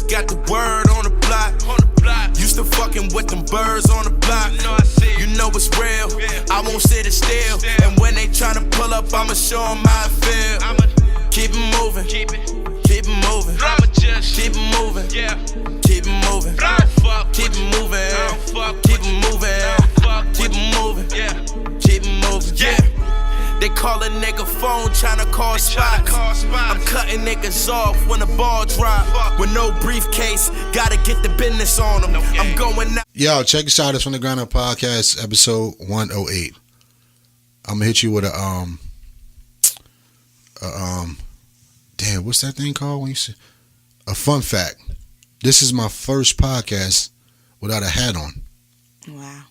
just got the word on the block. Used to fucking with them birds on the block. You know it's real, I won't sit it still. And when they tryna pull up, I'ma show them how I feel. Keep it moving, keep it moving, keep it moving, keep it moving, keep it moving, keep it moving, keep it moving, keep it moving, yeah. They call a nigga phone tryna call spots. I'm cutting niggas off when the ball drop. With no briefcase, gotta get the business on them. I'm going out. Yo, check this out. It's from the Ground Up Podcast, episode 108. I'm gonna hit you with damn, what's that thing called when you say a fun fact? This is my first podcast without a hat on. Wow.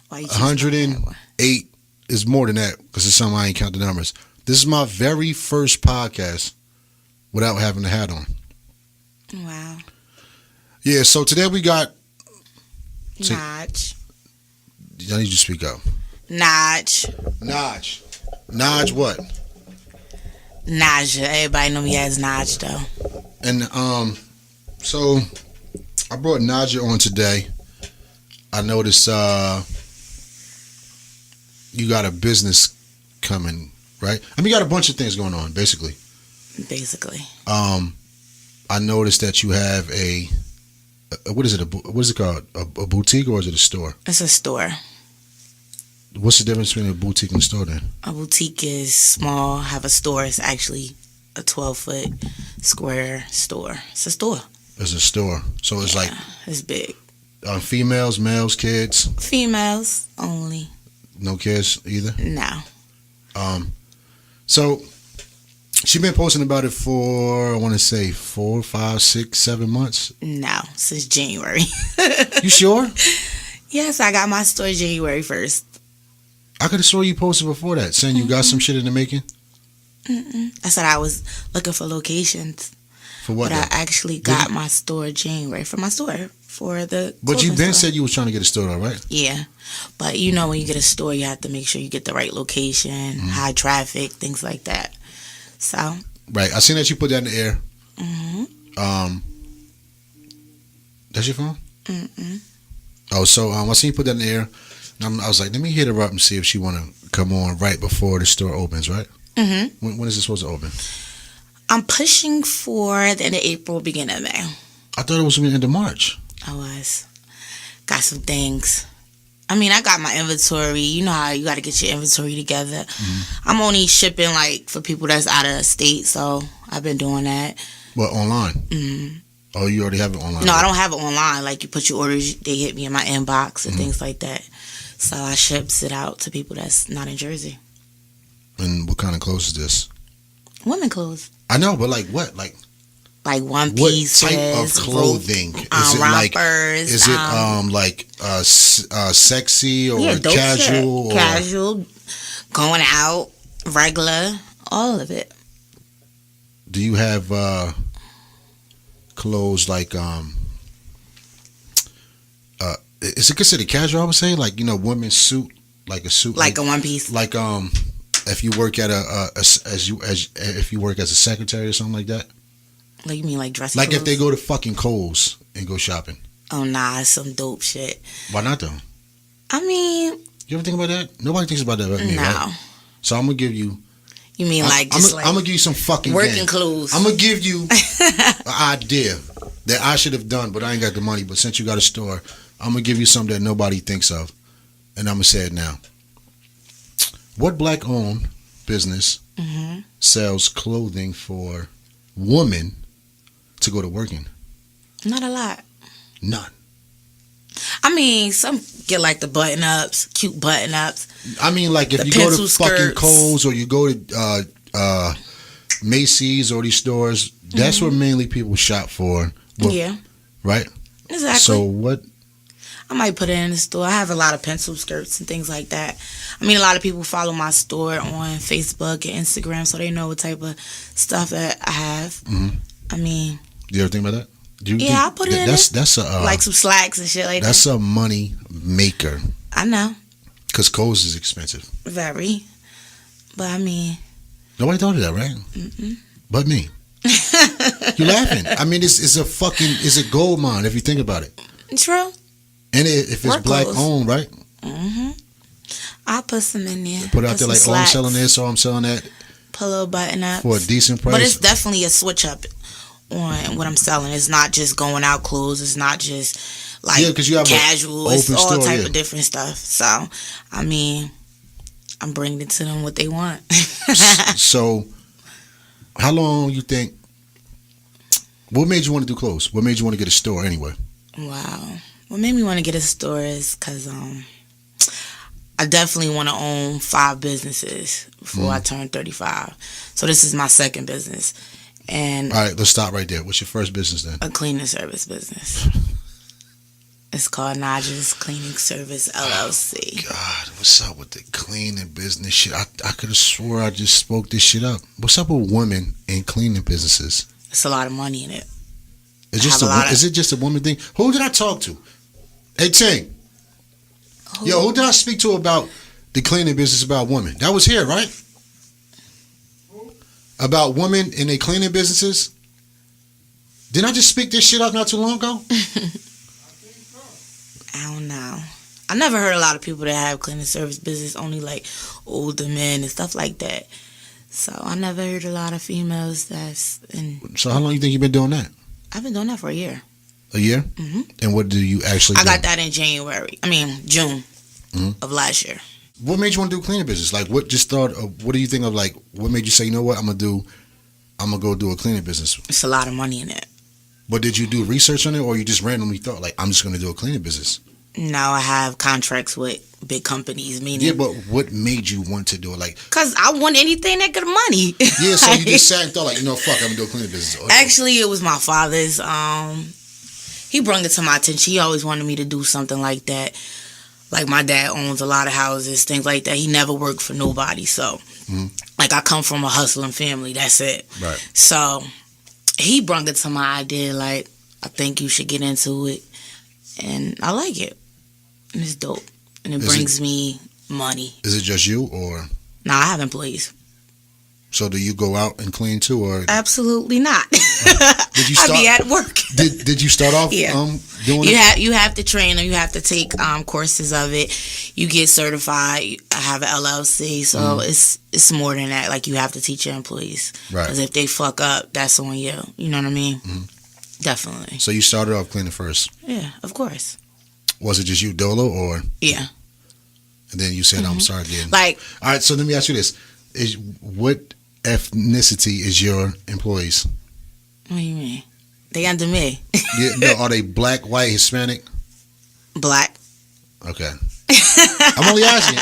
108 is more than that because it's something I ain't count the numbers. This is my very first podcast without having a hat on. Wow. Yeah, so today we got Notch. I need you to speak up. Notch what? Naja. Everybody know me as Notch though. And so I brought Naja on today. I noticed you got a business coming, right? I mean, you got a bunch of things going on, basically. I noticed that you have a what is it called? A boutique or is it a store? It's a store. What's the difference between a boutique and a store then? A boutique is small. Have a store. It's actually a 12-foot square store. It's a store. It's a store. So it's like it's big. Females, males, kids. Females only. No kids either? No. So she been posting about it for, I want to say 4, 5, 6, 7 months. No, since January. You sure? Yes, I got my store January 1st. I could have sworn you posted before that, saying you got some shit in the making. I said I was looking for locations. For what? But I actually got my store January for my store for the. But you then store. said you was trying to get a store, though, right? Yeah, but you know when you get a store, you have to make sure you get the right location, high traffic, things like that. So. Right, I seen that you put that in the air. That's your phone? Oh, so I seen you put that in the air. And I was like, let me hit her up and see if she want to come on right before the store opens, right? When is it supposed to open? I'm pushing for the end of April, beginning of May. I thought it was the end of March. I was. Got some things. I mean, I got my inventory. You know how you got to get your inventory together. I'm only shipping like for people that's out of state, so I've been doing that. What, online? Oh, you already have it online? No, I don't have it online. Like, you put your orders, they hit me in my inbox and things like that. So I ships it out to people that's not in Jersey. And what kind of clothes is this? Women clothes. I know, but like what? Like one piece. What type of clothing? Is it rompers, like sexy or casual? Shit. Casual, going out, regular, all of it. Do you have clothes like is it considered casual? I would say, like, you know, women's suit, like a suit, like a one piece, like if you work at if you work as a secretary or something like that. Like, you mean like dressy like clothes? If they go to fucking Kohl's and go shopping. Oh nah, it's some dope shit. Why not though? I mean, you ever think about that? Nobody thinks about that but me, right? So I'm gonna give you. You mean I'm gonna give you some fucking working clothes. I'm gonna give you an idea that I should have done, but I ain't got the money. But since you got a store, I'm gonna give you something that nobody thinks of, and I'm gonna say it now. What black-owned business sells clothing for women to go to work in? Not a lot. None. I mean, some get like the button-ups, cute button-ups. I mean, like if you go to fucking Kohl's or you go to Macy's or these stores, that's where mainly people shop for. Yeah. Right? Exactly. So what? I might put it in the store. I have a lot of pencil skirts and things like that. I mean, a lot of people follow my store on Facebook and Instagram, so they know what type of stuff that I have. I mean... Do you ever think about that? I put it in that's a like some slacks and shit like that. That's a money maker. I know. Because Kohl's is expensive. Very. But I mean... Nobody thought of that, right? But me. You're laughing. I mean, it's a gold mine if you think about it. True. And if it's black owned, right? Mm-hmm. I'll put some in there. Put it out there like, oh, I'm selling this or I'm selling that. Put a little button up. For a decent price. But it's definitely a switch up on what I'm selling. It's not just going out clothes. It's not just like you have casual. It's all type of different stuff. So, I mean, I'm bringing it to them what they want. So, how long you think? What made you want to do clothes? What made you want to get a store anyway? Wow. What made me want to get a store is because I definitely want to own 5 businesses before I turn 35. So this is my second business. And all right, let's stop right there. What's your first business then? A cleaning service business. It's called Naja's Cleaning Service LLC. Oh God, what's up with the cleaning business shit? I could have swore I just spoke this shit up. What's up with women in cleaning businesses? It's a lot of money in it. Is it just a woman thing? Who did I talk to? Hey, Ting. Yo, who did I speak to about the cleaning business about women? That was here, right? About women in their cleaning businesses? Didn't I just speak this shit up not too long ago? I don't know. I never heard a lot of people that have cleaning service business, only like older men and stuff like that. So I never heard a lot of females that's in. So how long you think you've been doing that? I've been doing that for a year. A year? Mm-hmm. And what do you actually do? I got that in June of last year. What made you want to do cleaning business? Like, what do you think of, like, what made you say, you know what, I'm going to go do a cleaning business? It's a lot of money in it. But did you do research on it, or you just randomly thought, like, I'm just going to do a cleaning business? No, I have contracts with big companies, meaning... Yeah, but what made you want to do it? Like, because I want anything that get money. Yeah, so you just sat and thought, like, you know, fuck, I'm going to do a cleaning business. Actually, it was my father's. He brought it to my attention. He always wanted me to do something like that. Like, my dad owns a lot of houses, things like that. He never worked for nobody, so... Like, I come from a hustling family, that's it. Right. So, he brought it to my idea, like, I think you should get into it. And I like it. And it's dope. And it brings me money. Is it just you, or? No, I have employees. So do you go out and clean too, or? Absolutely not. Did you start? I be at work. Did you start off doing it? You have to train them. You have to take courses of it. You get certified. I have an LLC, so it's more than that. Like, you have to teach your employees. Right. Because if they fuck up, that's on you. You know what I mean? Mm-hmm. Definitely. So you started off cleaning first? Yeah, of course. Was it just you, Dolo, or? Yeah. And then you said, I'm sorry again. Like. All right, so let me ask you this. What ethnicity is your employees? What do you mean? They under me. Yeah, no, are they black, white, Hispanic? Black. Okay. I'm only asking.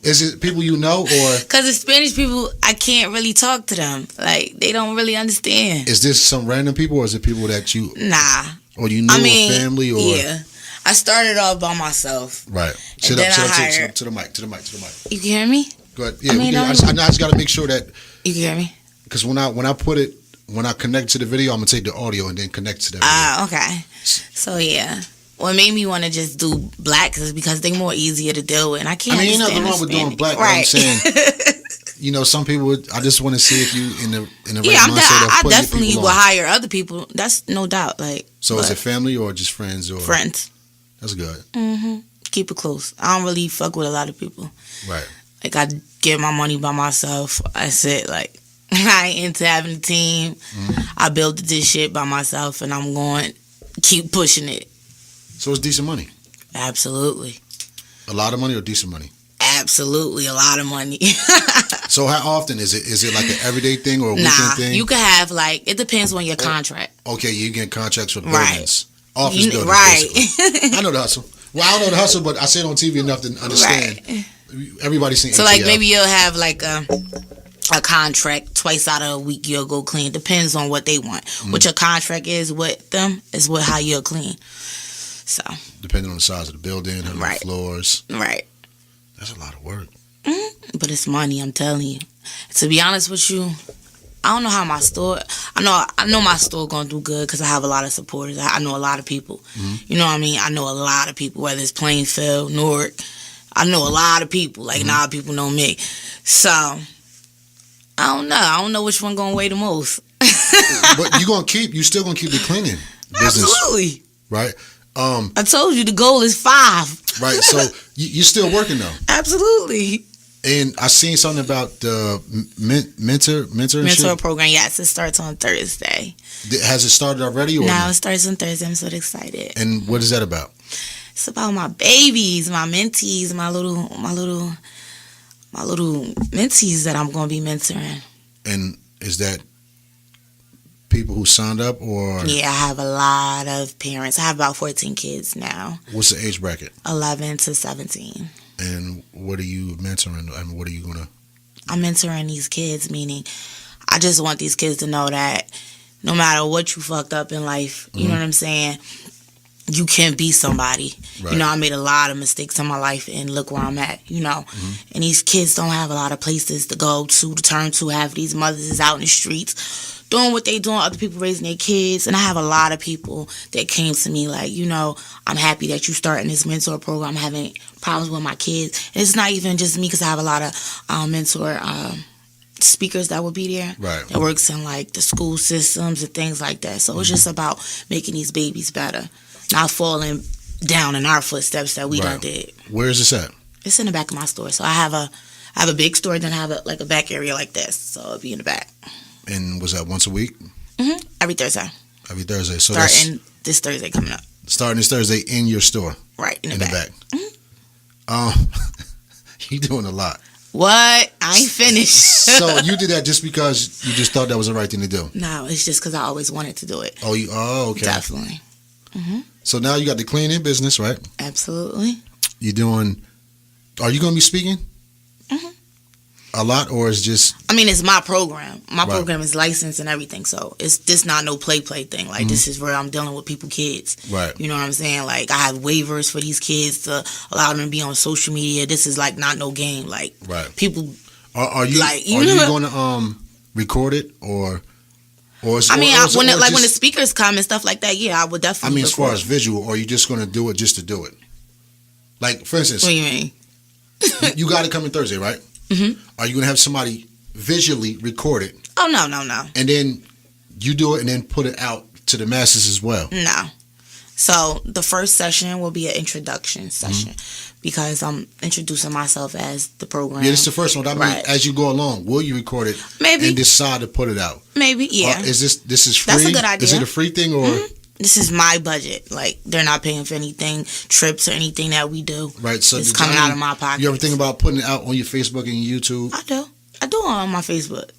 Is it people you know, or? Because the Spanish people, I can't really talk to them. Like, they don't really understand. Is this some random people, or is it people that you? Nah. Or you know, a family, or? Yeah. I started off by myself. Right. Sit up to the mic. You can hear me? Go ahead. Yeah, I just got to make sure that. You can hear me? Because when I connect to the video, I'm going to take the audio and then connect to that video. Ah, okay. So, yeah. What made me want to just do black is because they're more easier to deal with. And I can't ain't nothing wrong with doing black. Right. I'm saying, you know, some people I just want to see if you in the right mindset of I definitely will hire other people. That's no doubt. Like. So is it family or just friends? Or friends. That's good. Mm-hmm. Keep it close. I don't really fuck with a lot of people. Right. Like, I get my money by myself. I said, like, I ain't into having a team. I built this shit by myself, and I'm going to keep pushing it. So it's decent money? Absolutely. A lot of money or decent money? Absolutely, a lot of money. So how often is it? Is it like an everyday thing or a weekend thing? You could have, like, it depends on your contract. Okay, you get contracts with buildings. Office buildings, right. I know the hustle. Well, I don't know the hustle, but I see it on TV enough to understand. Right. Everybody's seen. So, like, maybe you'll have, like, a contract twice out of a week. You'll go clean. Depends on what they want. What your contract is with them is how you'll clean. So, depending on the size of the building, how many floors. Right. That's a lot of work. But it's money, I'm telling you. To be honest with you, I don't know how my store. I know my store gonna do good because I have a lot of supporters. I know a lot of people. You know what I mean? I know a lot of people. Whether it's Plainfield, Newark, I know a lot of people. Like, now people know me. So I don't know. I don't know which one gonna weigh the most. But you still gonna keep the cleaning business, Absolutely. right? I told you the goal is 5. Right. So you're still working though. Absolutely. And I seen something about the mentor Program. Yes, it starts on Thursday. Has it started already? Or No, it starts on Thursday. I'm so excited. And what is that about? It's about my babies, my mentees, my little mentees that I'm gonna be mentoring. And is that people who signed up or? Yeah, I have a lot of parents. I have about 14 kids now. What's the age bracket? 11 to 17. And what are you mentoring? I mean, what are you gonna? I'm mentoring these kids, meaning I just want these kids to know that no matter what you fucked up in life, you know what I'm saying, you can be somebody. Right. You know, I made a lot of mistakes in my life and look where I'm at, you know. And these kids don't have a lot of places to go to turn to. Have these mothers is out in the streets doing what they doing, other people raising their kids. And I have a lot of people that came to me like, you know, I'm happy that you starting this mentor program. I'm having problems with my kids. And it's not even just me because I have a lot of mentor speakers that will be there. Right. That works in like the school systems and things like that. So it's just about making these babies better. Not falling down in our footsteps that we done did. Where is this at? It's in the back of my store. So I have a big store, then I have a back area like this. So it'll be in the back. And was that once a week? Every Thursday. Every Thursday. So starting this Thursday coming up. Starting this Thursday in your store. Right, in the back. You doing a lot. What? I ain't finished. So you did that just because you just thought that was the right thing to do? No, it's just because I always wanted to do it. Oh, okay. Definitely. So now you got the cleaning business, right? Absolutely. Are you going to be speaking? A lot, or is just? I mean, it's my program. My program is licensed and everything, so it's this not no play thing. Like this is where I'm dealing with kids. Right. You know what I'm saying? Like I have waivers for these kids to allow them to be on social media. This is like not no game. Like people. Are you like going to record it or? When the speakers come and stuff like that, yeah, I would definitely. I mean, as far as visual, or are you just going to do it just to do it? Like, for instance, what do you mean? You got it coming Thursday, right? Are you going to have somebody visually record it? Oh, no. And then you do it and then put it out to the masses as well? No. So the first session will be an introduction session because I'm introducing myself as the program. Yeah, it's the first one. I mean, as you go along, will you record it? Maybe. And decide to put it out? Maybe, yeah. This is free? That's a good idea. Is it a free thing or? This is my budget. Like, they're not paying for anything, trips or anything that we do. Right. So it's coming out of my pocket. You ever think about putting it out on your Facebook and your YouTube? I do it on my Facebook.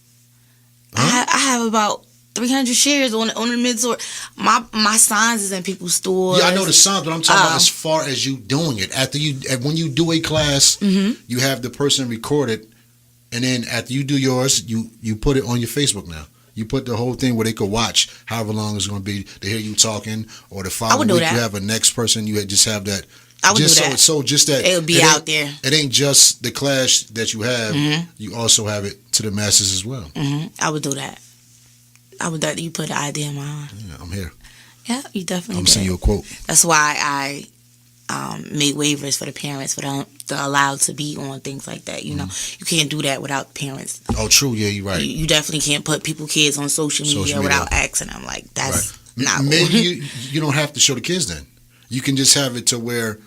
I have about 300 shares on the mentor. My signs is in people's stores. Yeah, I know the signs, but I'm talking about as far as you doing it. When you do a class, you have the person record it, and then after you do yours, you put it on your Facebook now. You put the whole thing where they could watch however long it's going to be to hear you talking, or the following week you have a next person. You just have that. I would do that. So just that it'll be out there. It ain't just the class that you have. You also have it to the masses as well. I would do that. You put the idea in my mind. Yeah, I'm here. Yeah, you definitely. I'm sending you a quote. That's why I make waivers for the parents for them to allow to be on things like that. You know, you can't do that without parents. Oh, true. Yeah, you're right. You definitely can't put kids on social media without asking them. Like that's not. Maybe you don't have to show the kids then. You can just have it to where.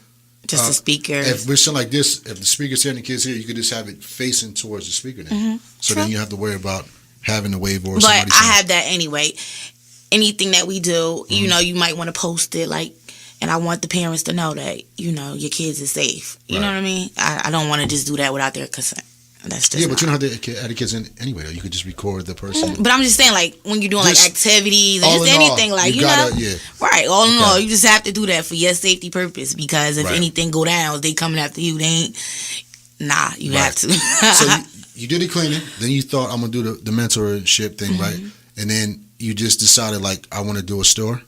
Just a speaker. If we're something like this, if the speaker's here and the kids here, you could just have it facing towards the speaker then. So then you have to worry about having the waiver or somebody. But I have that anyway. Anything that we do, you know, you might want to post it like. And I want the parents to know that, you know, your kids is safe. You know what I mean? I don't want to just do that without their consent. That's just but you don't have to add the kids in anyway, though. You could just record the person. But I'm just saying, like, when you're doing, like, activities and just anything, like, you know? Right. All in all, you just have to do that for your safety purpose. Because if anything go down, if they coming after you, they ain't... Nah, you have to. So you did the cleaning. Then you thought, I'm going to do the mentorship thing, right? And then you just decided, like, I want to do a store?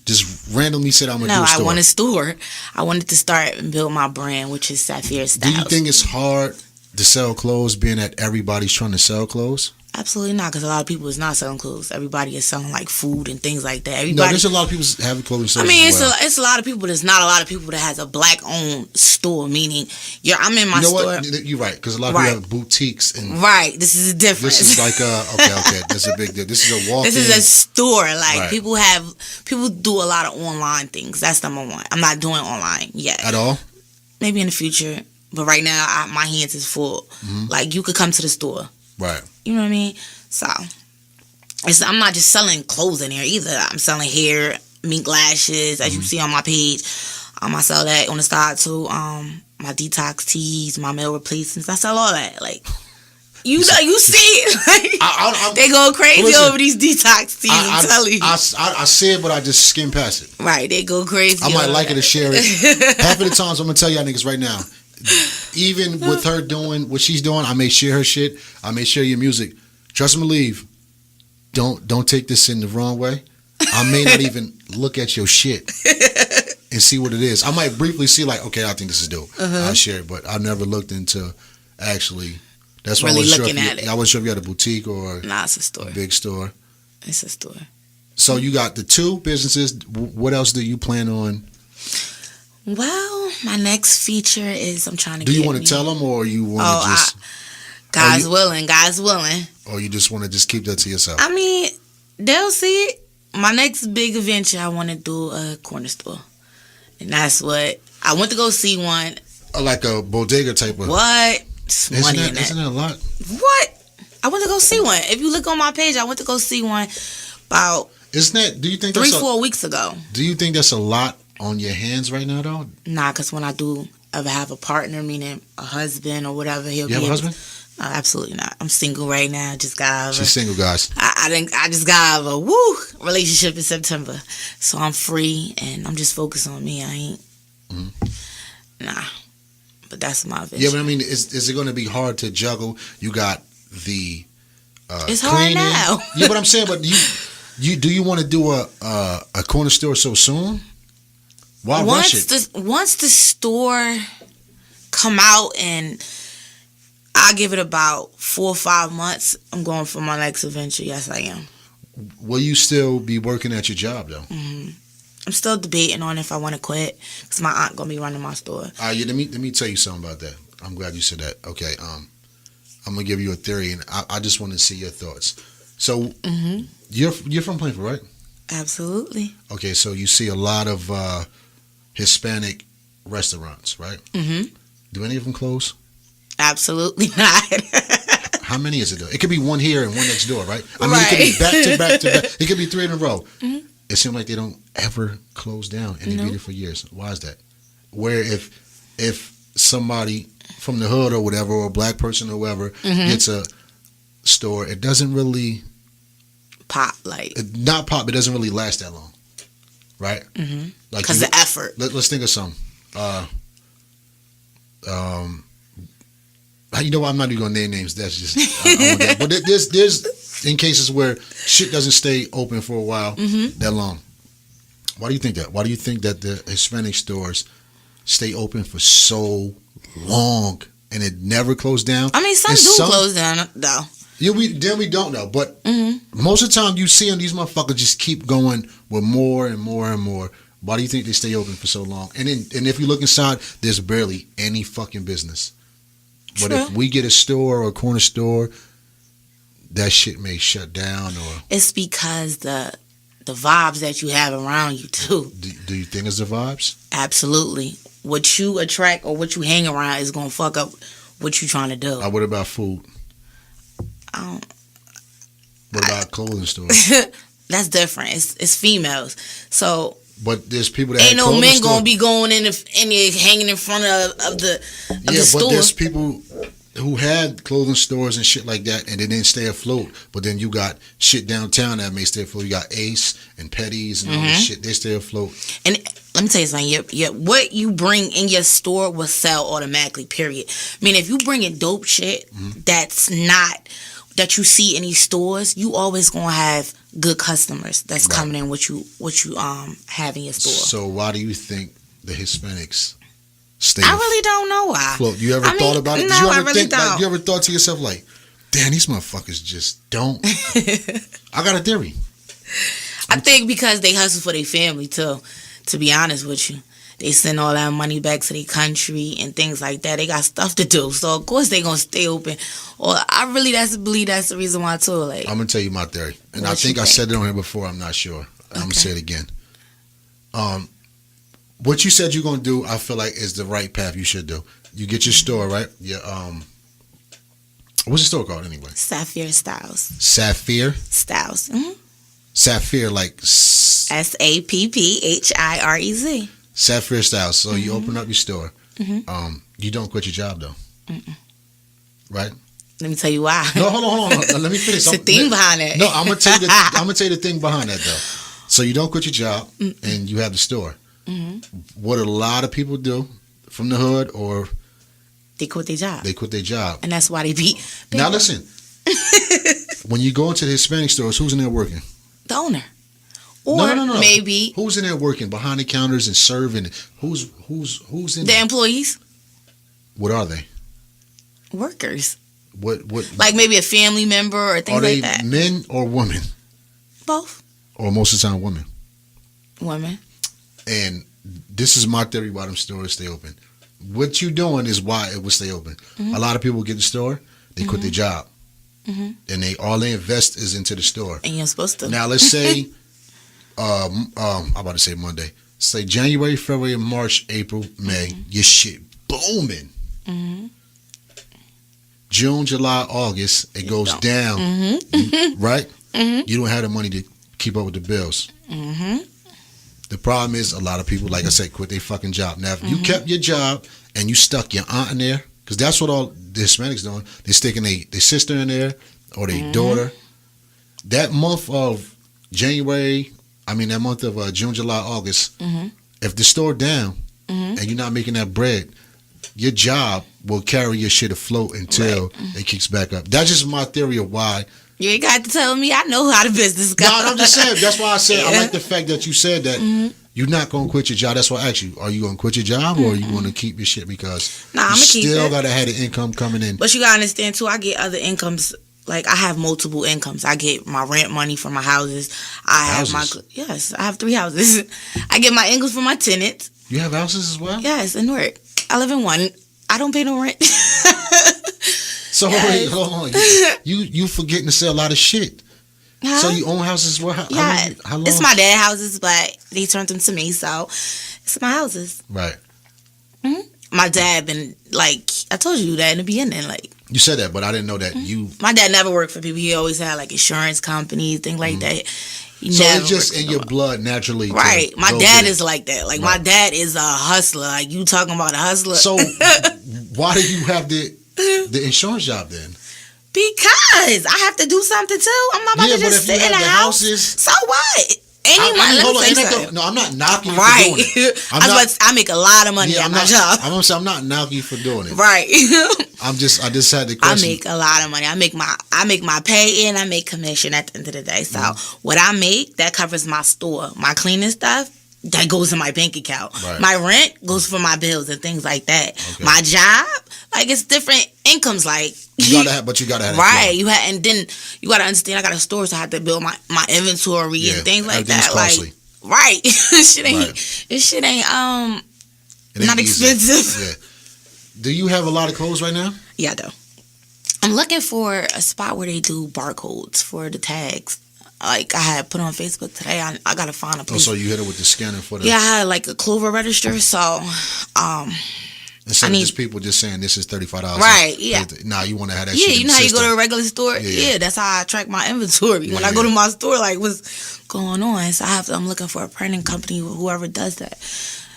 Just randomly said I'm going to do a store. No, I want a store. I wanted to start and build my brand, which is Sapphirez Styles. Do you think it's hard to sell clothes being that everybody's trying to sell clothes? Absolutely not, because a lot of people is not selling clothes. Everybody is selling like food and things like that. No, Everybody. there's a lot of people having clothing stores. I mean, as well. it's a lot of people. There's not a lot of people that has a black owned store. Meaning, I'm in my store. What? You're right, because a lot of people have boutiques and. Right. This is a difference. This is like okay. That's a big deal. This is a walk. This is a store. Like Right. people do a lot of online things. That's number one. I'm not doing online yet. At all? Maybe in the future, but right now my hands is full. Mm-hmm. Like you could come to the store. Right. You know what I mean? So I'm not just selling clothes in here either. I'm selling hair, mink lashes, as you see on my page. I sell that on the side too. My detox teas, my meal replacements. I sell all that. Like you see it. Like, they go crazy over these detox teas. I'm telling you. I see it, but I just skim past it. Right, they go crazy. I might like it or share it. Half of the times, I'm gonna tell y'all niggas right now. Even with her doing what she's doing, I may share her shit. I may share your music. Trust and believe. Don't take this in the wrong way. I may not even look at your shit and see what it is. I might briefly see like, okay, I think this is dope. I'll share it, but I never looked into actually. That's why really I looking at it. I wasn't sure if you had a boutique or it's a store. A big store. It's a store. So you got the 2 businesses. What else do you plan on? Well, my next feature is I'm trying to. Do you want to tell them, or you want to just? God's willing. Or you just want to just keep that to yourself? I mean, they'll see it. My next big adventure, I want to do a corner store. And that's what, I went to go see one. Like a bodega type of. What? Money in that. Isn't that a lot? What? I went to go see one. If you look on my page, I went to go see one about Isn't that, do you think 3-4 weeks ago. Do you think that's a lot on your hands right now, though? Nah, because when I do ever have a partner, meaning a husband or whatever, he'll be. You have a husband? No, absolutely not. I'm single right now. Just got out of She's single, guys. I just got out of a relationship in September, so I'm free and I'm just focused on me. I ain't nah, but that's my vision. Yeah, but I mean, is it going to be hard to juggle? You got the it's cleaning. hard now. Yeah, but I'm saying, but you do you want to do a corner store so soon? Why rush it? Once the store come out and I give it about 4 or 5 months, I'm going for my next adventure. Yes, I am. Will you still be working at your job though? I'm still debating on if I want to quit because my aunt gonna be running my store. Let me tell you something about that. I'm glad you said that. Okay, I'm gonna give you a theory, and I just want to see your thoughts. So you're from Plainfield, right? Absolutely. Okay, so you see a lot of Hispanic restaurants, right? Do any of them close? Absolutely not. How many is it though? It could be one here and one next door, right? I mean, it could be back to back to back. It could be 3 in a row. It seems like they don't ever close down, and they've been there for years. Why is that? Where if somebody from the hood or whatever, or a black person or whoever gets a store, it doesn't really pop not pop. It doesn't really last that long, right? Like because the effort. Let's think of some. You know what? I'm not even gonna name names. That's just. But there's in cases where shit doesn't stay open for a while that long. Why do you think that? Why do you think that the Hispanic stores stay open for so long and it never closed down? I mean, some close down though. Yeah, we don't know, but most of the time you see them, these motherfuckers just keep going with more and more and more. Why do you think they stay open for so long? And if you look inside, there's barely any fucking business. But if we get a store or a corner store, that shit may shut down or. It's because the vibes that you have around you too. Do you think it's the vibes? Absolutely. What you attract or what you hang around is gonna fuck up what you trying to do. What about food? What about clothing stores? That's different. It's females. So. But there's people that ain't no men gonna be going in there hanging in front of the store. But there's people who had clothing stores and shit like that, and they didn't stay afloat. But then you got shit downtown that may stay afloat. You got Ace and Petty's and all this shit. They stay afloat. And let me tell you something. What you bring in your store will sell automatically. Period. I mean, if you bring in dope shit that's not that you see in these stores, you always gonna have good customers that's coming in what you have in your store. So why do you think the Hispanics stay? I really don't know why. Float. You ever thought about it? No, I really don't. You ever thought to yourself like, damn, these motherfuckers just don't. I got a theory. I think because they hustle for their family too. To be honest with you, they send all that money back to their country and things like that. They got stuff to do, so of course they gonna stay open. Or I really believe that's the reason why too. Like, I'm gonna tell you my theory, and I think I said it on here before. I'm not sure. I'm gonna say it again. What you said you're gonna do, I feel like is the right path you should do. You get your store, right? Your what's the store called anyway? Sapphirez Styles. Sapphire Styles. Sapphire, like Sapphirez. Sapphirez Styles. So you open up your store. You don't quit your job though, right? Let me tell you why. No, hold on. Let me finish. It's the thing behind it. No, I'm gonna tell you. I'm gonna tell you the thing behind that though. So you don't quit your job and you have the store. What a lot of people do from the hood, or they quit their job. And that's why they beat. Now listen, when you go into the Hispanic stores, who's in there working? The owner. Or no. maybe who's in there working behind the counters and serving? Who's in the there? employees. What are they? Workers. What? Like maybe a family member or things like that. Are they men or women? Both. Or most of the time women. Women. And this is my theory why them stores stay open. What you doing is why it will stay open. A lot of people get the store, they quit their job, and all they invest is into the store. And you're supposed to. Now let's say, I'm about to say Monday. Say January, February, March, April, May. Your shit booming. June, July, August, it goes down. Right? You don't have the money to keep up with the bills. The problem is a lot of people, like I said, quit their fucking job. Now, if you kept your job and you stuck your aunt in there, because that's what all the Hispanics doing, they sticking their sister in there or their daughter. That month of June, July, August, if the store down and you're not making that bread, your job will carry your shit afloat until it kicks back up. That's just my theory of why. You ain't got to tell me. I know how the business goes. No, I'm just saying. That's why I said I like the fact that you said that you're not going to quit your job. That's why I asked you, are you going to quit your job or are you going to keep your shit? Because you still got to have the income coming in. But you got to understand, too, I get other incomes. Like, I have multiple incomes. I get my rent money from my houses. I have 3 houses. I get my incomes from my tenants. You have houses as well? Yes, in Newark. I live in one. I don't pay no rent. So wait, hold on. You forgetting to sell a lot of shit. Huh? So you own houses? Well, how long? It's my dad's houses, but they turned them to me, so it's my houses. Right. My dad been like, I told you that in the beginning, like. You said that, but I didn't know that you. My dad never worked for people. He always had like insurance companies, things like that. So it's just in your blood naturally. Right. My dad is like that. Like my dad is a hustler. Like you talking about a hustler. So why do you have the insurance job then? Because I have to do something too. I'm not about to just sit in a house. So what? I'm not knocking you for doing it. I make a lot of money at my job. I'm not knocking you for doing it. Right. I just had the question. I make a lot of money. I make my pay and I make commission at the end of the day. So what I make, that covers my store. My cleaning stuff, that goes in my bank account. Right. My rent goes for my bills and things like that. Okay. My job, like it's different incomes. Like you gotta have right. And then you gotta understand. I got a store, so I have to build my inventory and things like that. Costly. Like right, this shit ain't not expensive. Yeah. Do you have a lot of clothes right now? Yeah, I do. I'm looking for a spot where they do barcodes for the tags. Like I had put on Facebook today. I gotta find a place. Oh, so you hit it with the scanner for the. Yeah, I had like a Clover register. So, instead of just people just saying this is $35. Right. Yeah. Nah, you want to have that. Yeah, shit you know how you go to a regular store. Yeah, that's how I track my inventory. When I go to my store, like what's going on? So I'm looking for a printing company, whoever does that.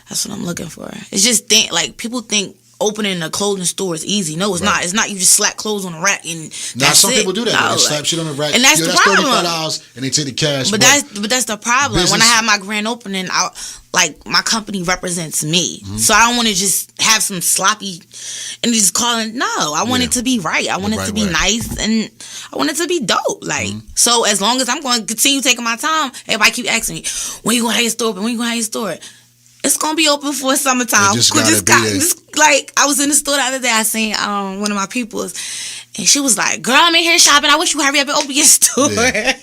That's what I'm looking for. It's just people think opening a clothing store is easy. No, it's not. It's not. You just slap clothes on a rack and some people do that. No, they slap shit on the rack, and that's the problem. $35 and they take the cash. But that's the problem. When I have my grand opening, my company represents me, so I don't want to just have some sloppy and just calling. No, I want it to be right. I want it to be nice, and I want it to be dope. Like so, as long as I'm going to continue taking my time, everybody keep asking me, when you going to have your store open? When you going to have your store? It's gonna be open for summertime. Like I was in the store the other day, I seen one of my peoples, And she was like, girl, I'm in here shopping. I wish you hurry up and open your store. Yeah.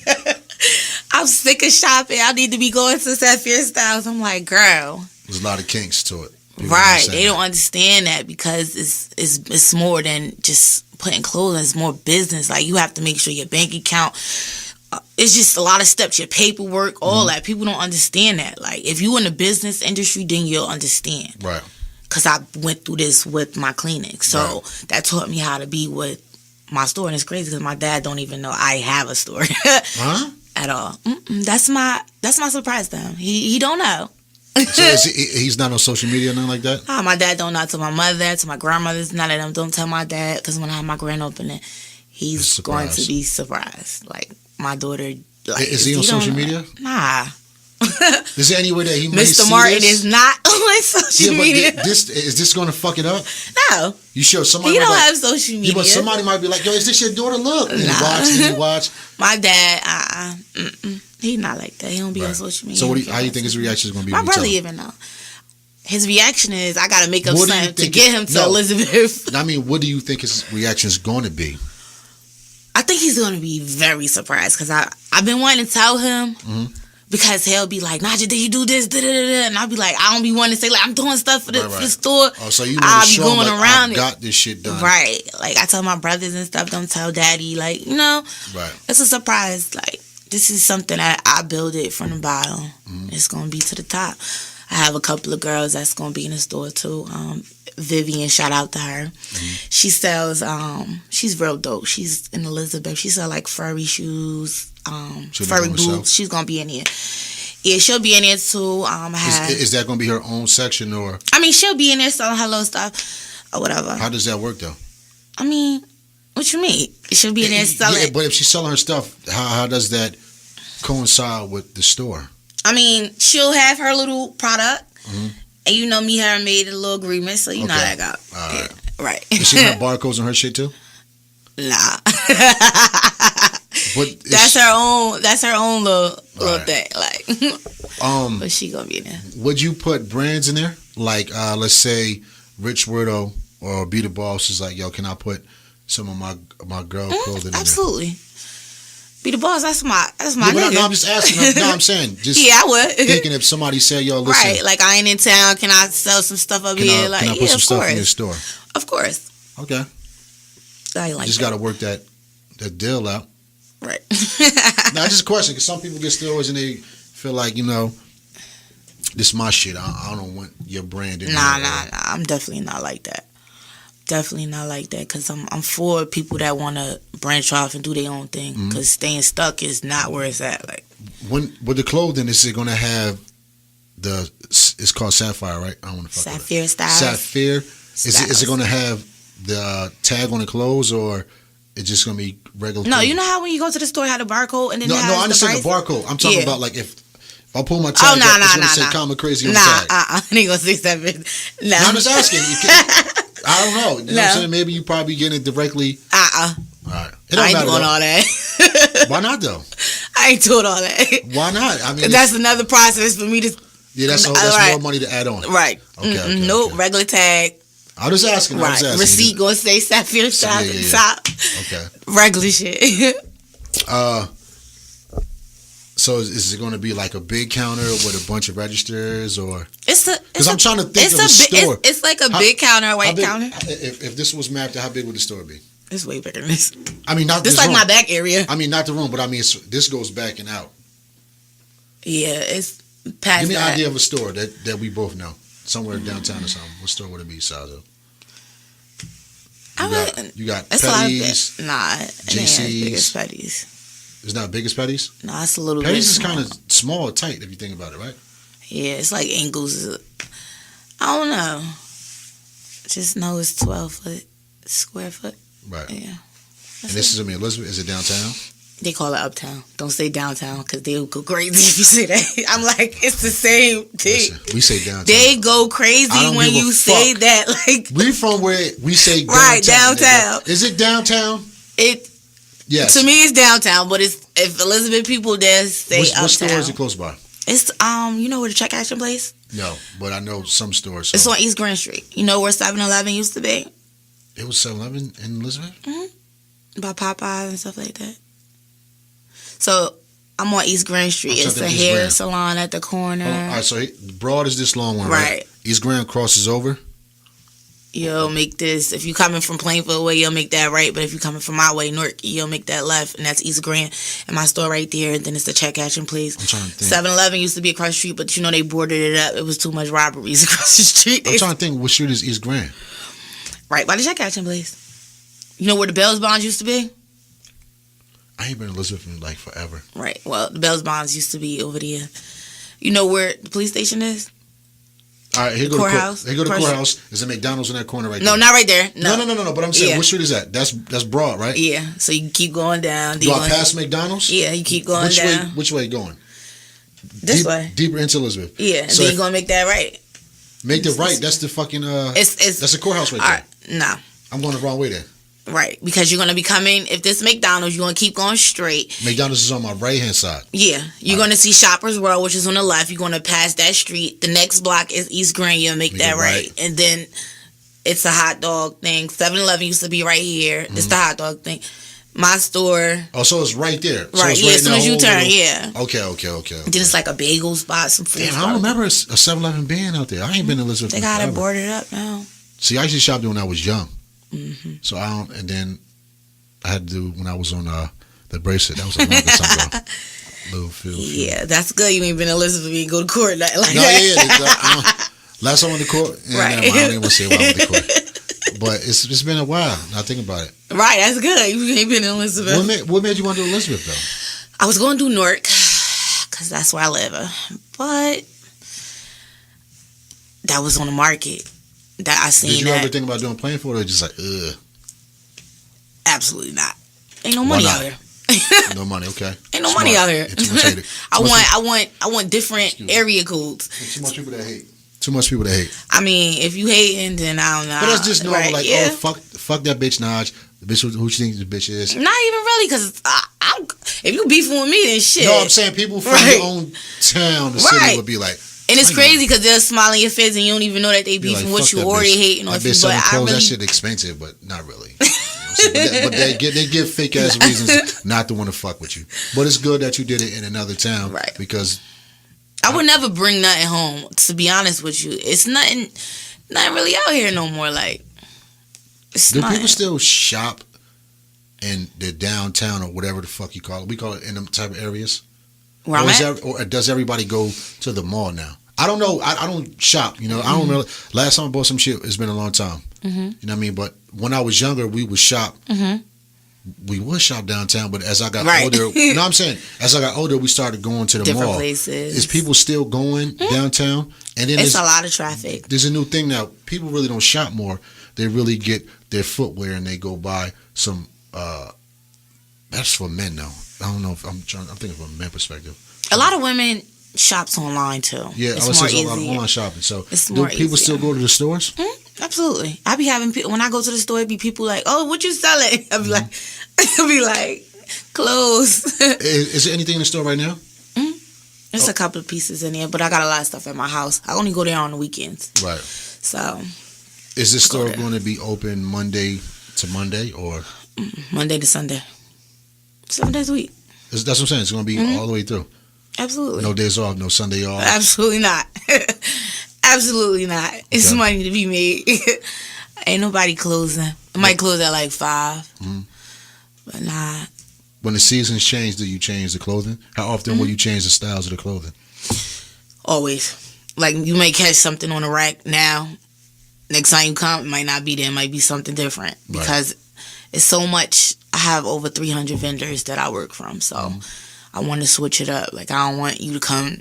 I'm sick of shopping. I need to be going to Sapphirez Styles. I'm like, girl. There's a lot of kinks to it. People Right. They don't understand that because it's more than just putting clothes. It's more business. Like, you have to make sure your bank account, it's just a lot of steps, your paperwork, all that. People don't understand that. Like, if you in the business industry, then you'll understand. Right. Because I went through this with my clinic. So that taught me how to be with my store. And it's crazy because my dad don't even know I have a store. Huh? At all. That's my surprise to him. He don't know. So he's not on social media or nothing like that? My dad don't know to my mother, to my grandmothers. None of them. Don't tell my dad because when I have my grand opening, he's going to be surprised. Like, my daughter. Like, is he on social media? Nah. Is there any way that he may see Mr. Martin this? is not on social media. Is this going to fuck it up? No. You sure somebody? He don't have social media. Yeah, but somebody might be like, "Yo, is this your daughter? Look." And you watch. My dad, he's not like that. He don't be on social media. So how do you think his reaction is going to be? My brother even know. His reaction is, I got to make up something to get him to Elizabeth. I mean, what do you think his reaction is going to be? I think he's going to be very surprised because I've been wanting to tell him. Mm-hmm. Because he'll be like, Naja, did you do this? Da, da, da, da. And I'll be like, I don't be wanting to say, like, I'm doing stuff for the store. Oh, so you I'll be going around I got this shit done. Right. Like, I tell my brothers and stuff, don't tell daddy. Like, you know, it's a surprise. Like, this is something that I build it from the bottom. Mm-hmm. It's going to be to the top. I have a couple of girls that's going to be in the store, too. Vivian, shout out to her. Mm-hmm. She sells, she's real dope. She's in Elizabeth. She sells, like, furry shoes. Furry boots. She's gonna be in here. Yeah, she'll be in there too. Is that gonna be her own section or? I mean, she'll be in there selling her little stuff or whatever. How does that work though? I mean, what you mean? She'll be in there selling. Yeah, but if she's selling her stuff, how does that coincide with the store? I mean, she'll have her little product, and you know, me and her made a little agreement, so you know how that go. All right. Yeah, right. Does she have barcodes on her shit too? Nah. But that's her own little thing. Like, but she gonna be in there. Would you put brands in there? Like, let's say Rich Weirdo or Be the Boss is like, yo, can I put some of my girl clothing in there? Absolutely. Be the Boss. That's my nigga. No, I'm just asking. No, I'm saying just I would. Thinking if somebody said, yo, listen, right? Like, I ain't in town. Can I sell some stuff up here? Like, can I put some stuff in your store? Of course. Okay. I like. Just got to work that deal out. Right. Now, just a question, because some people get stores and they feel like, you know, this is my shit. I don't want your brand in Nah. I'm definitely not like that. Definitely not like that, because I'm for people that want to branch off and do their own thing, because staying stuck is not where it's at. Like, with the clothing, is it going to have it's called Sapphire, right? I don't want to fuck Sapphirez Styles. Sapphire. Is it going to have the tag on the clothes, or it's just going to be regular? No, clothing? you know how when you go to the store, have the barcode and then I understand the barcode. I'm talking about like if I pull my tag, it's going to say "Common Crazy" on the tag. I ain't gonna say something. No, I'm just asking. I don't know. You know what I'm saying? Maybe you probably getting it directly. All right. I ain't doing all that. Why not though? I ain't doing all that. Why not? I mean, that's another process for me to. Yeah, that's right. More money to add on. Right. Okay. Nope. Regular tag. I'm just asking. Right. Receipt gonna say Sapphirez Styles at the top. Okay. Regular shit. So is it going to be like a big counter with a bunch of registers, or? Because I'm trying to think of a store. It's like a big counter, a white counter. If this was mapped, how big would the store be? It's way bigger than this. I mean, not this. Like room. My back area. I mean, not the room, but I mean, this goes back and out. Yeah, it's past. Give me an idea of a store that we both know, somewhere downtown or something. What store would it be, Sazo? You got Petty's. Nah, JC's. Petty's. It's not big as Petty's? No, it's a little Petty's bit. Petty's is kind of small or tight if you think about it, right? Yeah, it's like Ingles. I don't know. Just know it's 12 square foot. Right. Yeah. And this is, Elizabeth, is it downtown? They call it uptown. Don't say downtown because they'll go crazy if you say that. I'm like, it's the same thing. Listen, we say downtown. They go crazy when you say that. Like, we from where we say downtown. Right, downtown. Nigga. Is it downtown? Yes. To me, it's downtown, but it's if Elizabeth people there say uptown. What store is it close by? It's you know where the check action place? No, but I know some stores. So. It's on East Grand Street. You know where 7-Eleven used to be? It was 7-Eleven in Elizabeth? Mm-hmm. by Popeyes and stuff like that. So I'm on East Grand Street. It's a East hair Grand. salon at the corner. All right, so Broad is this long one, right? East Grand crosses over. You'll make this, if you're coming from Plainfield way, you'll make that right. But if you're coming from my way, Newark, you'll make that left. And that's East Grand. And my store right there. Then it's the check cashing place. I'm trying to think. 7-Eleven used to be across the street, but they boarded it up. It was too much robberies across the street. I'm trying to think, what street is East Grand? Right by the check cashing place. You know where the Bells Bonds used to be? I ain't been in Elizabeth in like forever. Right. Well, the Bells Bonds used to be over there. You know where the police station is? All right, here go Courthouse. Here go the courthouse. There's a McDonald's in that corner right there. No, not right there. No. No. But I'm saying, Yeah. what street is that? That's Broad, right? Yeah. So you keep going down. Do I pass McDonald's? Yeah, you keep going down. Which way going? This way. Deeper into Elizabeth. Yeah, and So then you're going to make that right. make the right. That's the fucking. It's that's the courthouse right all there. right, no. I'm going the wrong way there. Right, because you're going to be coming, if this McDonald's, you're going to keep going straight. McDonald's is on my right hand side. Yeah, you're going to see Shoppers World, which is on the left. You're going to pass that street. The next block is East Grand. You'll make that right. And then it's a hot dog thing. 7-Eleven used to be right here. Mm-hmm. It's the hot dog thing. My store. Oh, so it's right there. So Right, it's yeah, right as soon as you turn, yeah. Okay. Then it's like a bagel spot, some food. Damn, I don't remember a 7-Eleven being out there. I ain't been in Elizabeth They got forever. it boarded up now. See, I used to shop there when I was young. Mm-hmm. So I don't, and then I had to do when I was on the bracelet. That was a long time ago. Little feel. Yeah, that's good. You ain't been in Elizabeth. You ain't go to court like No, that. last time I went to court, and Right. I don't even want to say why I went to court. But it's been a while. Now think about it. Right, that's good. You ain't been in Elizabeth. What made you want to do Elizabeth though? I was going to do Newark because that's where I live. But that was on the market. That I seen. Did you that. ever think about doing Plainfield, or just like, ugh? Absolutely not. Ain't no money out here. No money, okay. Ain't no Smart. money out here. Yeah, too much hate. I want different area codes. Too much people that hate. Too much people that hate. I mean, if you hating, then I don't know. But that's just normal. Right, like, yeah. oh, fuck that bitch, Naj. The bitch who she thinks the bitch is. Not even really, because if you beefing with me, then shit. No, I'm saying people from Right. your own town, the city, would be like. And it's crazy because they'll smile in your face and you don't even know that they be beefing like, with fuck you that or they bitch. hating on That you. bitch But selling I clothes, really, that shit expensive, but not really. But they give fake ass reasons not to want to fuck with you. But it's good that you did it in another town, Right. Because I would never bring nothing home. To be honest with you, it's nothing really out here no more. Like, it's do nothing. people still shop in the downtown or whatever the fuck you call it? We call it in them type of areas. Where I'm at? Or does everybody go to the mall now? I don't know. I don't shop. You know, I don't really. Last time I bought some shit, it's been a long time. Mm-hmm. You know what I mean? But when I was younger, we would shop. Mm-hmm. We would shop downtown, but as I got Right. older, you know what I'm saying? As I got older, we started going to the Different mall. places. Is people still going downtown? And then It's a lot of traffic. there's a new thing now. People really don't shop more. They really get their footwear and they go buy some. That's for men though. I don't know if I'm thinking from a man perspective. A lot of women shops online too. Yeah, it's I would more say a lot of easy. online shopping. So It's do more people easy. still go to the stores? Absolutely. I be having people when I go to the store. It be people like, "Oh, what you selling?" I be like, clothes. Is there anything in the store right now? There's a couple of pieces in there, but I got a lot of stuff at my house. I only go there on the weekends. Right. So Is this store there. going to be open Monday to Monday or? Monday to Sunday, 7 days a week. That's what I'm saying. It's going to be all the way through. Absolutely. No days off, no Sunday off. Absolutely not. Absolutely not. It's Okay. money to be made. Ain't nobody closing. It might close at like 5. But nah. When the seasons change, do you change the clothing? How often will you change the styles of the clothing? Always. Like you may catch something on the rack now. Next time you come, it might not be there. It might be something different. Right. Because it's so much. I have over 300 vendors that I work from. So I want to switch it up. Like I don't want you to come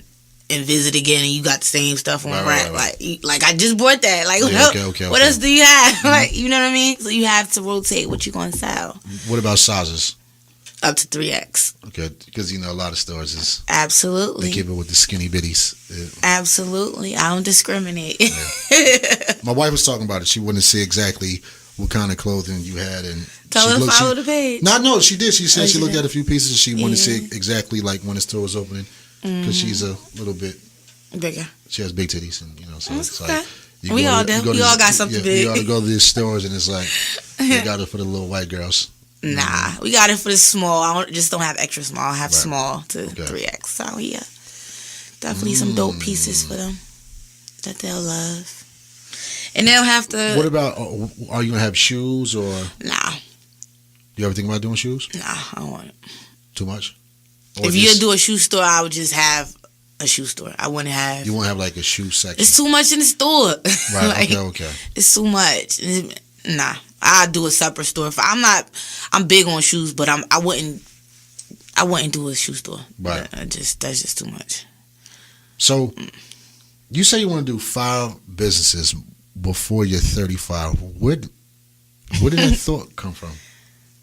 and visit again and you got the same stuff on the rack. Right. Like I just bought that. Like Yeah, what okay. else do you have? Like you know what I mean? So you have to rotate what you're going to sell. What about sizes? Up to 3X. Okay, because a lot of stores is Absolutely. they keep it with the skinny bitties. Absolutely. I don't discriminate. My wife was talking about it. She wanted to see exactly what kind of clothing you had, and Tell her to follow the page. No, she did. She said Oh, she she looked did? at a few pieces and she wanted to Yeah. see exactly like when the store was opening because she's a little bit. Bigger. She has big titties, and so That's it's okay. like We go all to- do. you go to We all these- got something You big. ought to go to these stores, and it's like they got it for the little white girls. Nah, we got it for the small. Just don't have extra small. I have small to 3X. So yeah, definitely some dope pieces for them that they'll love. And they'll have to. What about? Are you gonna have shoes or? Nah. You ever think about doing shoes? Nah, I don't want it. Too much. Or if you do a shoe store, I would just have a shoe store. I wouldn't have. You won't have like a shoe section. It's too much in the store. Right. Like, okay. It's too much. Nah, I'd do a separate store. I'm big on shoes, but I wouldn't do a shoe store. Right. That's just too much. So, you say you want to do 5 businesses before you're 35. Where did that thought come from?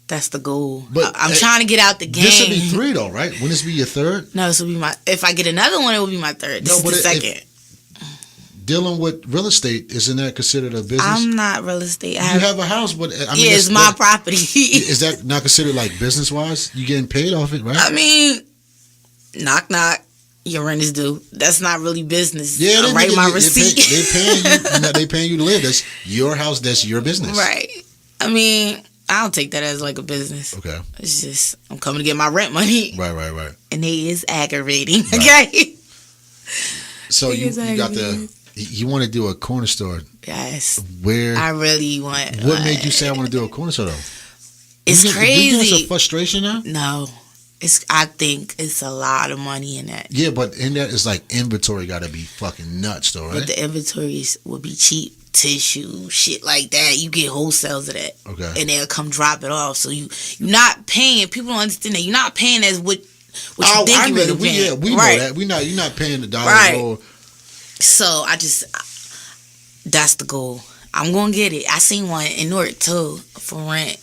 That's the goal. But I'm trying to get out the game. This would be 3 though, right? Wouldn't this be your 3rd? No, this will be if I get another one, it will be my 3rd. This is the 2nd. Dealing with real estate, isn't that considered a business? I'm not real estate. You have a house, but I mean, it's my property. Is that not considered like business wise? You getting paid off it, right? I mean, knock knock. Your rent is due. That's not really business. Yeah, I write my receipt. They paying you to live. That's your house. That's your business. Right. I mean, I don't take that as like a business. Okay. It's just I'm coming to get my rent money. Right. And it is aggravating. Right. Okay. So you want to do a corner store? Yes. Where? I really want. What made you say I want to do a corner store though? It's crazy. Is it a frustration now? No. I think it's a lot of money in that. Yeah, but in that it's like inventory got to be fucking nuts though, right? But the inventories will be cheap. Tissue, shit like that. You get wholesales of that. Okay. And they'll come drop it off. So you're not paying. People don't understand that. You're not paying as what you think you're really paying. We know that. You're not paying the dollar. Right. So that's the goal. I'm going to get it. I seen one in Newark too for rent.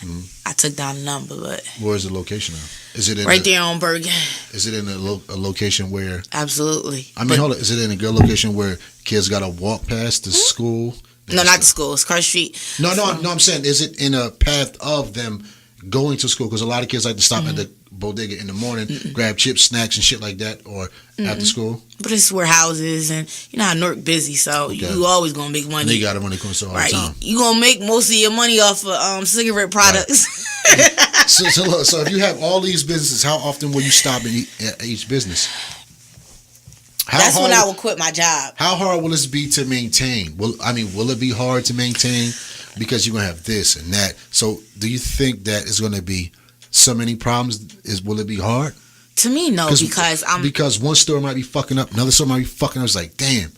Mm-hmm. I took down the number, but. Where's the location now? Is it in right there on Bergen? Is it in a location where? Absolutely. I mean, hold on. Is it in a good location where kids got to walk past the school? No, not the school. It's Cross Street. No. I'm saying, is it in a path of them going to school? Because a lot of kids like to stop at the bodega in the morning, grab chips, snacks, and shit like that, or after school. But it's warehouses, and you know how Newark busy, so you always gonna make money. And they got to money comes all the time. You gonna make most of your money off of cigarette products. Right. so if you have all these businesses, how often will you stop at each business? That's when I will quit my job. How hard will this be to maintain? Will it be hard to maintain because you're gonna have this and that? So do you think that it's gonna be so many problems? Will it be hard? To me, no, because one store might be fucking up, another store might be fucking up. It's like, damn.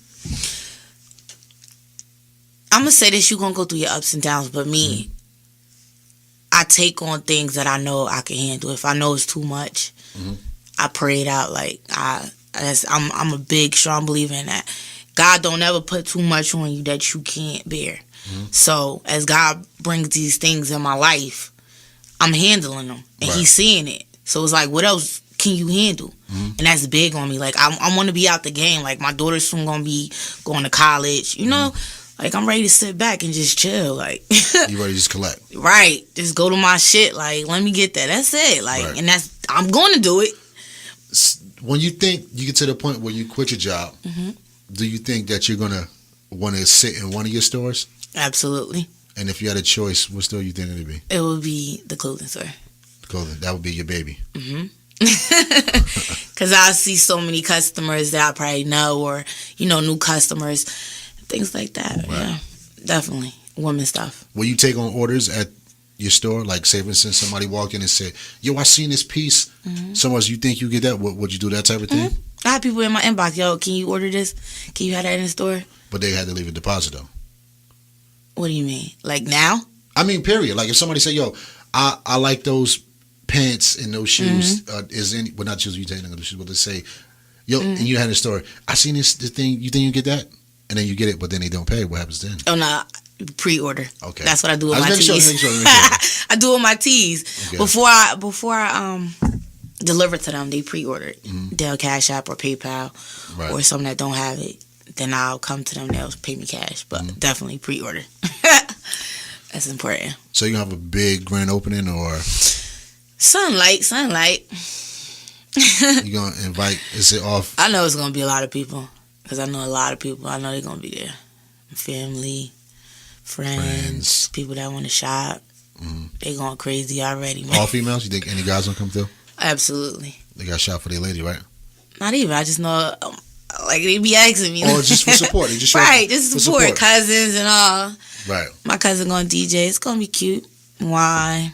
I'm gonna say this: you're gonna go through your ups and downs, but me, I take on things that I know I can handle. If I know it's too much, I pray it out. Like I'm a big, strong believer in that. God don't ever put too much on you that you can't bear. So as God brings these things in my life, I'm handling them, and He's seeing it. So it's like, what else can you handle? And that's big on me. Like I want to be out the game. Like my daughter's soon gonna be going to college. You know, like I'm ready to sit back and just chill. Like you ready to just collect? Right. Just go to my shit. Like let me get that. That's it. Like and I'm going to do it. When you think you get to the point where you quit your job, do you think that you're gonna want to sit in one of your stores? Absolutely. And if you had a choice, what store you think it would be? It would be the clothing store. Clothing. That would be your baby. Because I see so many customers that I probably know, or new customers, things like that. Right. Yeah, definitely women stuff. Will you take on orders at your store? Like, say for instance, somebody walked in and said, "Yo, I seen this piece." Someone, you think you get that? Would you do that type of thing? I have people in my inbox. Yo, can you order this? Can you have that in the store? But they had to leave a deposit though. What do you mean? Like now? I mean, period. Like if somebody say, "Yo, I like those pants and those shoes," not shoes, you taking the shoes, but let's say, "Yo," and you had a store. I seen this thing. You think you get that? And then you get it, but then they don't pay. What happens then? Oh no, pre-order. Okay, that's what I do with my tees. I do with my tees before I deliver to them. They pre-order it. They'll Cash App or PayPal or something that don't have it. Then I'll come to them. They'll pay me cash, but definitely pre-order. That's important. So you gonna have a big grand opening or? Sunlight. You gonna invite? Is it off? I know it's gonna be a lot of people because I know a lot of people. I know they're gonna be there. Family, friends, people that want to shop. They going crazy already, man. All females? You think any guys gonna come through? Absolutely. They got shot for their lady, right? Not even. I just know, like, they be asking me. Or just for support. They just right, just for support. Cousins and all. Right. My cousin going to DJ. It's going to be cute. Why?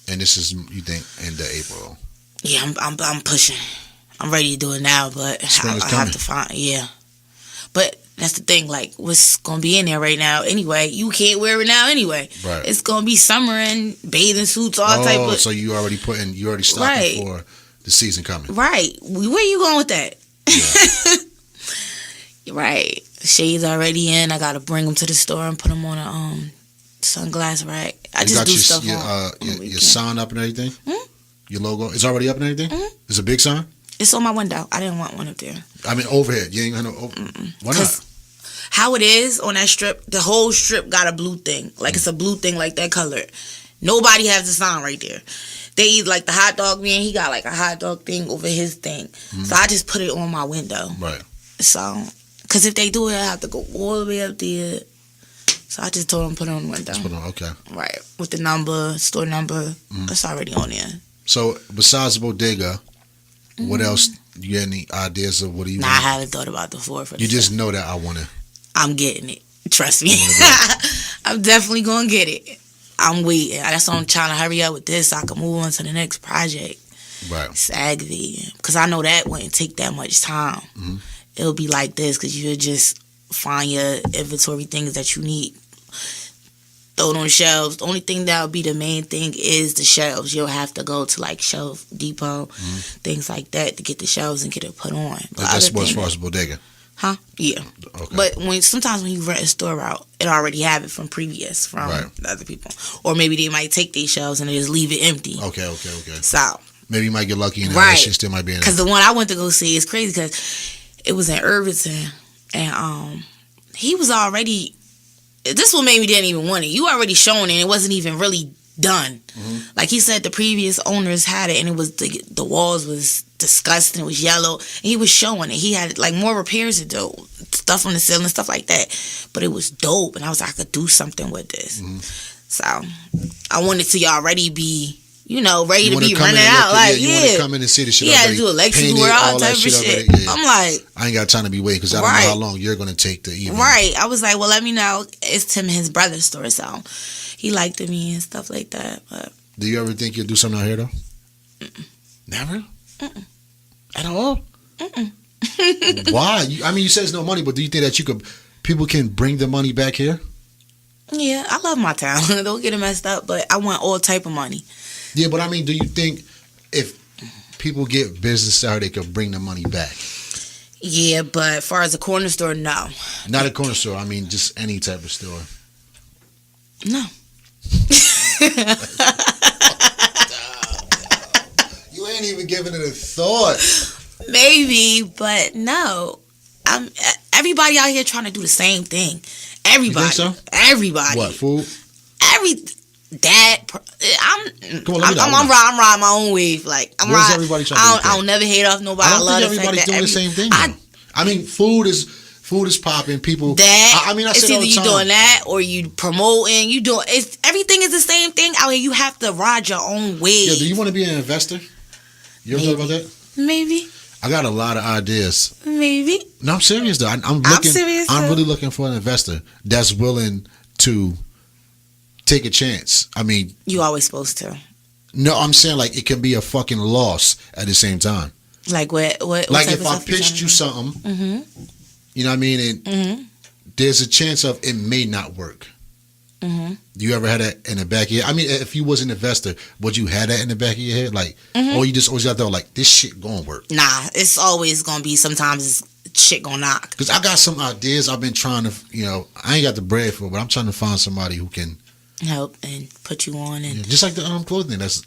And this is, you think, end of April? Yeah, I'm pushing. I'm ready to do it now, but I have to find, But that's the thing, like, what's going to be in there right now anyway? You can't wear it now anyway. Right. It's going to be summer and bathing suits, all type of. So you already stocking for the season coming. Right. Where you going with that? Yeah. Right. Shades already in. I got to bring them to the store and put them on a sunglass rack. I just do stuff your sign up and everything? Hmm? Your logo is already up and everything? Mm-hmm. It's a big sign? It's on my window. I didn't want one up there. I mean, overhead. You ain't got no... Why not? How it is on that strip, the whole strip got a blue thing. Like, it's a blue thing like that color. Nobody has the sign right there. They eat, like, the hot dog man. He got, like, a hot dog thing over his thing. Mm-hmm. So I just put it on my window. Right. So, because if they do it, I have to go all the way up there. So I just told them put it on the window. Just put it on, okay. Right. With the number, store number. It's already on there. So, besides the bodega, what else? You got any ideas of what do you want? I haven't thought about the floor for You just know that I want to. I'm getting it. Trust me. I'm definitely going to get it. I'm waiting. That's why I'm trying to hurry up with this so I can move on to the next project. Right. It's aggravating. Because I know that wouldn't take that much time. Mm-hmm. It'll be like this because you'll just find your inventory things that you need. Throw it on shelves. The only thing that would be the main thing is the shelves. You'll have to go to like Shelf Depot, things like that to get the shelves and get it put on. That's as far as bodega. Huh? Yeah. Okay. But sometimes when you rent a store out, it already have it from the other people, or maybe they might take these shelves and they just leave it empty. Okay. So maybe you might get lucky and that shit still might be in there. Because the one I went to go see is crazy because it was in Irvington and he was already. This one made me didn't even want it. You already shown it and it wasn't even really done. Mm-hmm. Like he said, the previous owners had it and it was the walls was disgusting. It was yellow. And he was showing it. He had like more repairs to do, stuff on the ceiling, stuff like that. But it was dope, and I was like, I could do something with this. Mm-hmm. So I wanted to already be, ready to be running out. Like, you want to come in and see the shit. Yeah, to do electrical work, all type of shit. Yeah. I'm like, I ain't got time to be waiting because I don't know how long you're gonna take to even. Right. I was like, well, let me know. It's Tim and his brother's store, so he liked me and stuff like that. But do you ever think you'll do something out here though? Mm-mm. Never. Mm-mm. At all? Mm-mm. Why? You said it's no money, but do you think that people can bring the money back here? Yeah, I love my town. Don't get it messed up, but I want all type of money. Yeah, but do you think if people get business out, they could bring the money back? Yeah, but as far as a corner store, no. Not a corner store. Just any type of store. No. You ain't even giving it a thought. Maybe, but no. Everybody out here trying to do the same thing. Everybody. You think so? Everybody. What, food? I'm riding my own wave. Like I'm riding. Everybody trying to do I don't never hate off nobody. I love everybody's doing the same thing. Food is popping. People. It's either you doing that or you promoting. Everything is the same thing out here. You have to ride your own wave. Yeah. Do you want to be an investor? You ever thought about that? Maybe. I got a lot of ideas. Maybe. No, I'm serious though. I'm serious. I'm really looking for an investor that's willing to take a chance. You always supposed to. No, I'm saying like it can be a fucking loss at the same time. Like what like if I pitched you something, you know what I mean, and there's a chance of it may not work. Mm-hmm. You ever had that in the back of your head? If you was an investor, would you have that in the back of your head? Like, or you just always got there like, this shit gonna work? Nah, it's always gonna be, sometimes shit gonna knock. Because I got some ideas I've been trying to, I ain't got the bread for it, but I'm trying to find somebody who can help and put you on. And just like the clothing, that's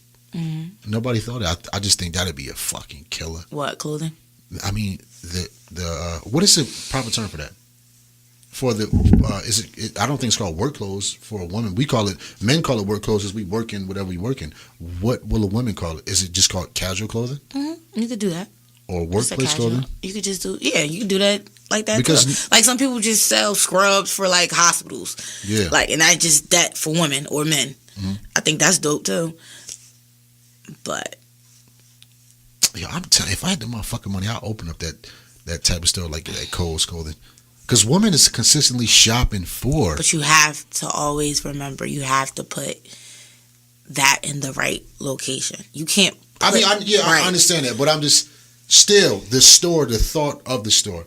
nobody thought of. I just think that'd be a fucking killer. What, clothing? The what is the proper term for that? For the I don't think it's called work clothes for a woman. Men call it work clothes as we work in whatever we work in. What will a woman call it? Is it just called casual clothing? You could do that. Or workplace clothing? You could just you could do that like that. Because like some people just sell scrubs for like hospitals. Yeah. Like, and not just that for women or men. I think that's dope too. But yo, I'm telling you, if I had the motherfucking money, I'll open up that type of store like that Kohl's clothing. Because women is consistently shopping for. But you have to always remember, you have to put that in the right location. You can't. I understand that, but I'm just still the store, the thought of the store,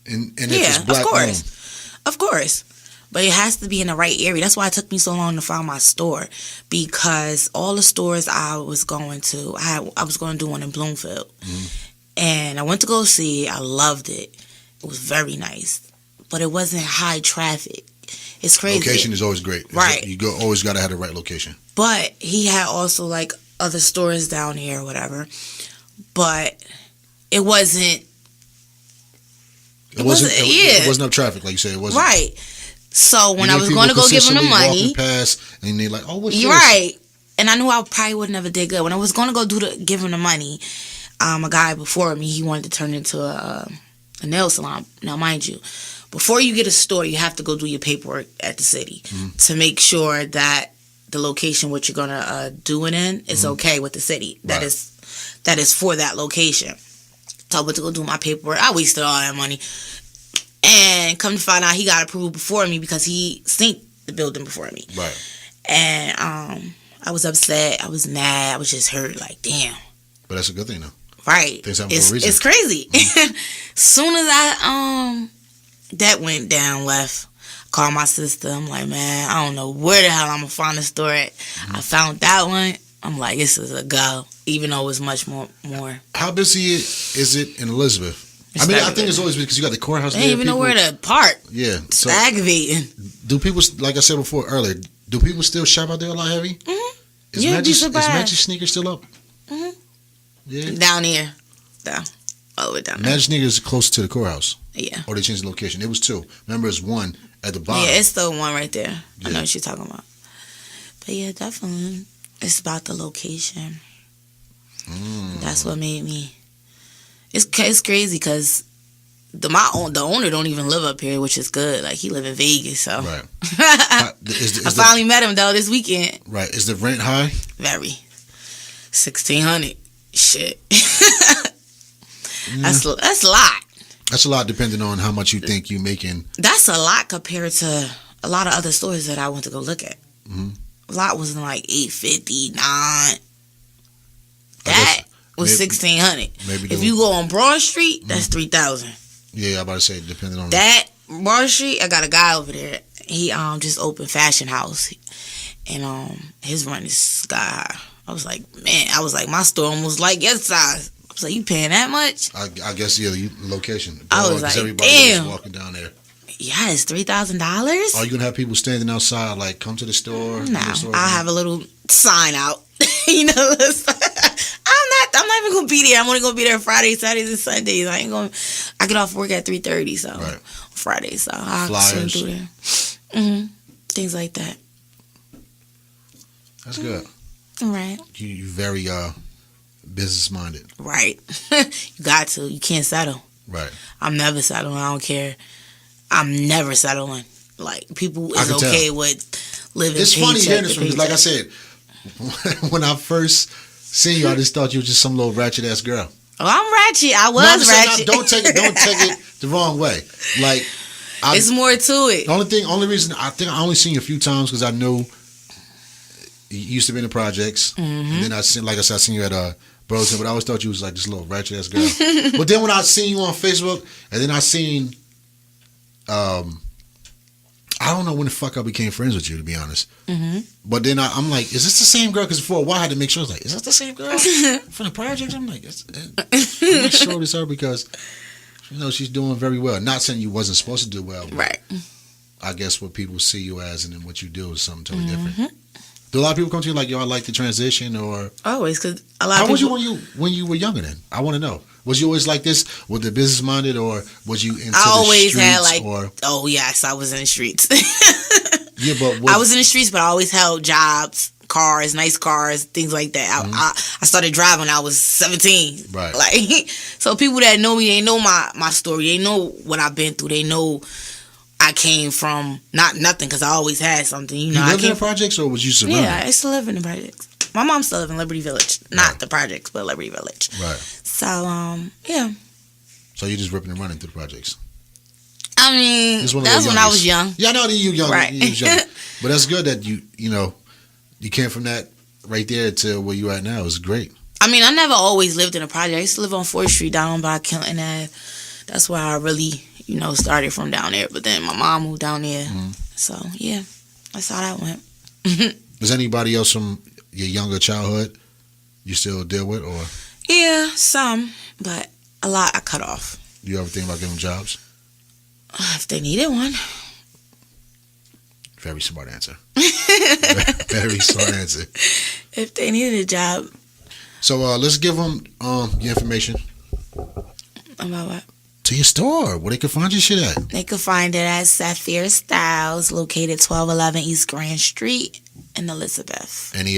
and if it's black owned. Of course. But it has to be in the right area. That's why it took me so long to find my store. Because all the stores I was going to, I was going to do one in Bloomfield. And I went to go see it. I loved it. It was very nice. But it wasn't high traffic. It's crazy. Location is always great. Right. Always got to have the right location. But he had also like other stores down here or whatever. But it wasn't. It wasn't enough traffic, like you said. It wasn't. Right. So when I was going to go give him the money, past and they're like, "Oh, what's this?" Right. And I knew I probably would never did good. When I was going to go give him the money, a guy before me, he wanted to turn it into a nail salon. Now, mind you, before you get a store, you have to go do your paperwork at the city to make sure that the location what you're gonna do it in is okay with the city. That is for that location. So I went to go do my paperwork. I wasted all that money. And come to find out, he got approved before me because he synced the building before me. Right. And I was upset. I was mad. I was just hurt. Like, damn. But that's a good thing, though. Right. Things happen for a reason. It's crazy. Soon as I that went down left, I called my sister. I'm like, man, I don't know where the hell I'm gonna find a store at. I found that one. I'm like, this is a go. Even though it was much more. How busy is it in Elizabeth? I think it's always because you got the courthouse. They didn't even know where to park. Yeah, it's aggravating. Do people, like I said before earlier, do people still shop out there a lot heavy? Mm-hmm. Is Magic Sneakers still up? Mm-hmm. Yeah, down here, all the way down there. Magic Sneakers is closer to the courthouse. Yeah. Or they changed the location. It was 2. Remember, it's 1 at the bottom. Yeah, it's the one right there. Yeah. I know what you're talking about. But yeah, definitely, it's about the location. That's what made me. It's crazy because the owner don't even live up here, which is good. Like, he live in Vegas, so. Right. I finally met him though this weekend. Right. Is the rent high? Very. $1,600. Shit. That's a lot. That's a lot depending on how much you think you making. That's a lot compared to a lot of other stores that I went to go look at. A lot was like $850, $9. That was $1,600. Maybe if you go on Broad Street, that's $3,000. Yeah, I'm about to say depending on that. Broad Street, I got a guy over there. He just opened Fashion House, and his rent is sky high. I was like, my store almost like your size. I was like, you paying that much? I guess the location. I was like, everybody damn. Walking down there. Yeah, it's $3,000. Are you gonna have people standing outside like, come to the store? No, I'll have a little sign out. You know. I'm not even gonna be there. I'm only gonna be there Fridays, Saturdays, and Sundays. I get off work at 3:30, so Friday, so I'll swing through there. Things like that. That's good. Right. You very business minded. Right. You got to. You can't settle. Right. I'm never settling. I don't care. I'm never settling. Like, people is okay with living. It's funny hearing this from you. Like I said, when I first seen you, I just thought you were just some little ratchet ass girl. Oh, I'm ratchet. I was ratchet. Don't take it the wrong way. Like, it's more to it. Only reason I think I only seen you a few times because I knew you used to be in the projects, and then I seen you at Burlington, but I always thought you was like this little ratchet ass girl. But then when I seen you on Facebook, and then I seen, I don't know when the fuck I became friends with you, to be honest. But then I'm like, is this the same girl? Because for a while I had to make sure. I was like, is that the same girl from the project? I'm like, I'm not sure it's her because she's doing very well. Not saying you wasn't supposed to do well, right? I guess what people see you as and then what you do is something totally different. Do a lot of people come to you like, yo, I like the transition, or always? Because a lot of people. How was you when you were younger? Then I want to know. Was you always like this with the business minded, or was you into I always the streets? Had like, oh yes, I was in the streets. Yeah, but I was in the streets, but I always held jobs, cars, nice cars, things like that. I started driving when I was 17. Right. Like, so people that know me, they know my story. They know what I've been through. They know I came from not nothing because I always had something. You know, You lived I in came the projects or was you surrounded? Yeah, I used to live in the projects. My mom still live in Liberty Village, not the projects, but Liberty Village. Right. So yeah. So you just ripping and running through the projects. I mean, Just one of that's the when I youngest. was young. Yeah, I know that you young. Right. You was young. But that's good that you know, you came from that right there to where you at now. It's great. I mean, I never always lived in a project. I used to live on 4th Street down by Kilton Ave. That's where I really, started from down there. But then my mom moved down there. Mm-hmm. So, yeah, that's how that went. Does anybody else from your younger childhood you still deal with, or Yeah, some, but a lot I cut off. you ever think about giving them jobs? If they needed one. Very smart answer. Very smart answer. If they needed a job. So let's give them your information About what? to your store where they can find your shit at. They could find it at Sapphirez Styles, located 1211 East Grand Street in Elizabeth. Any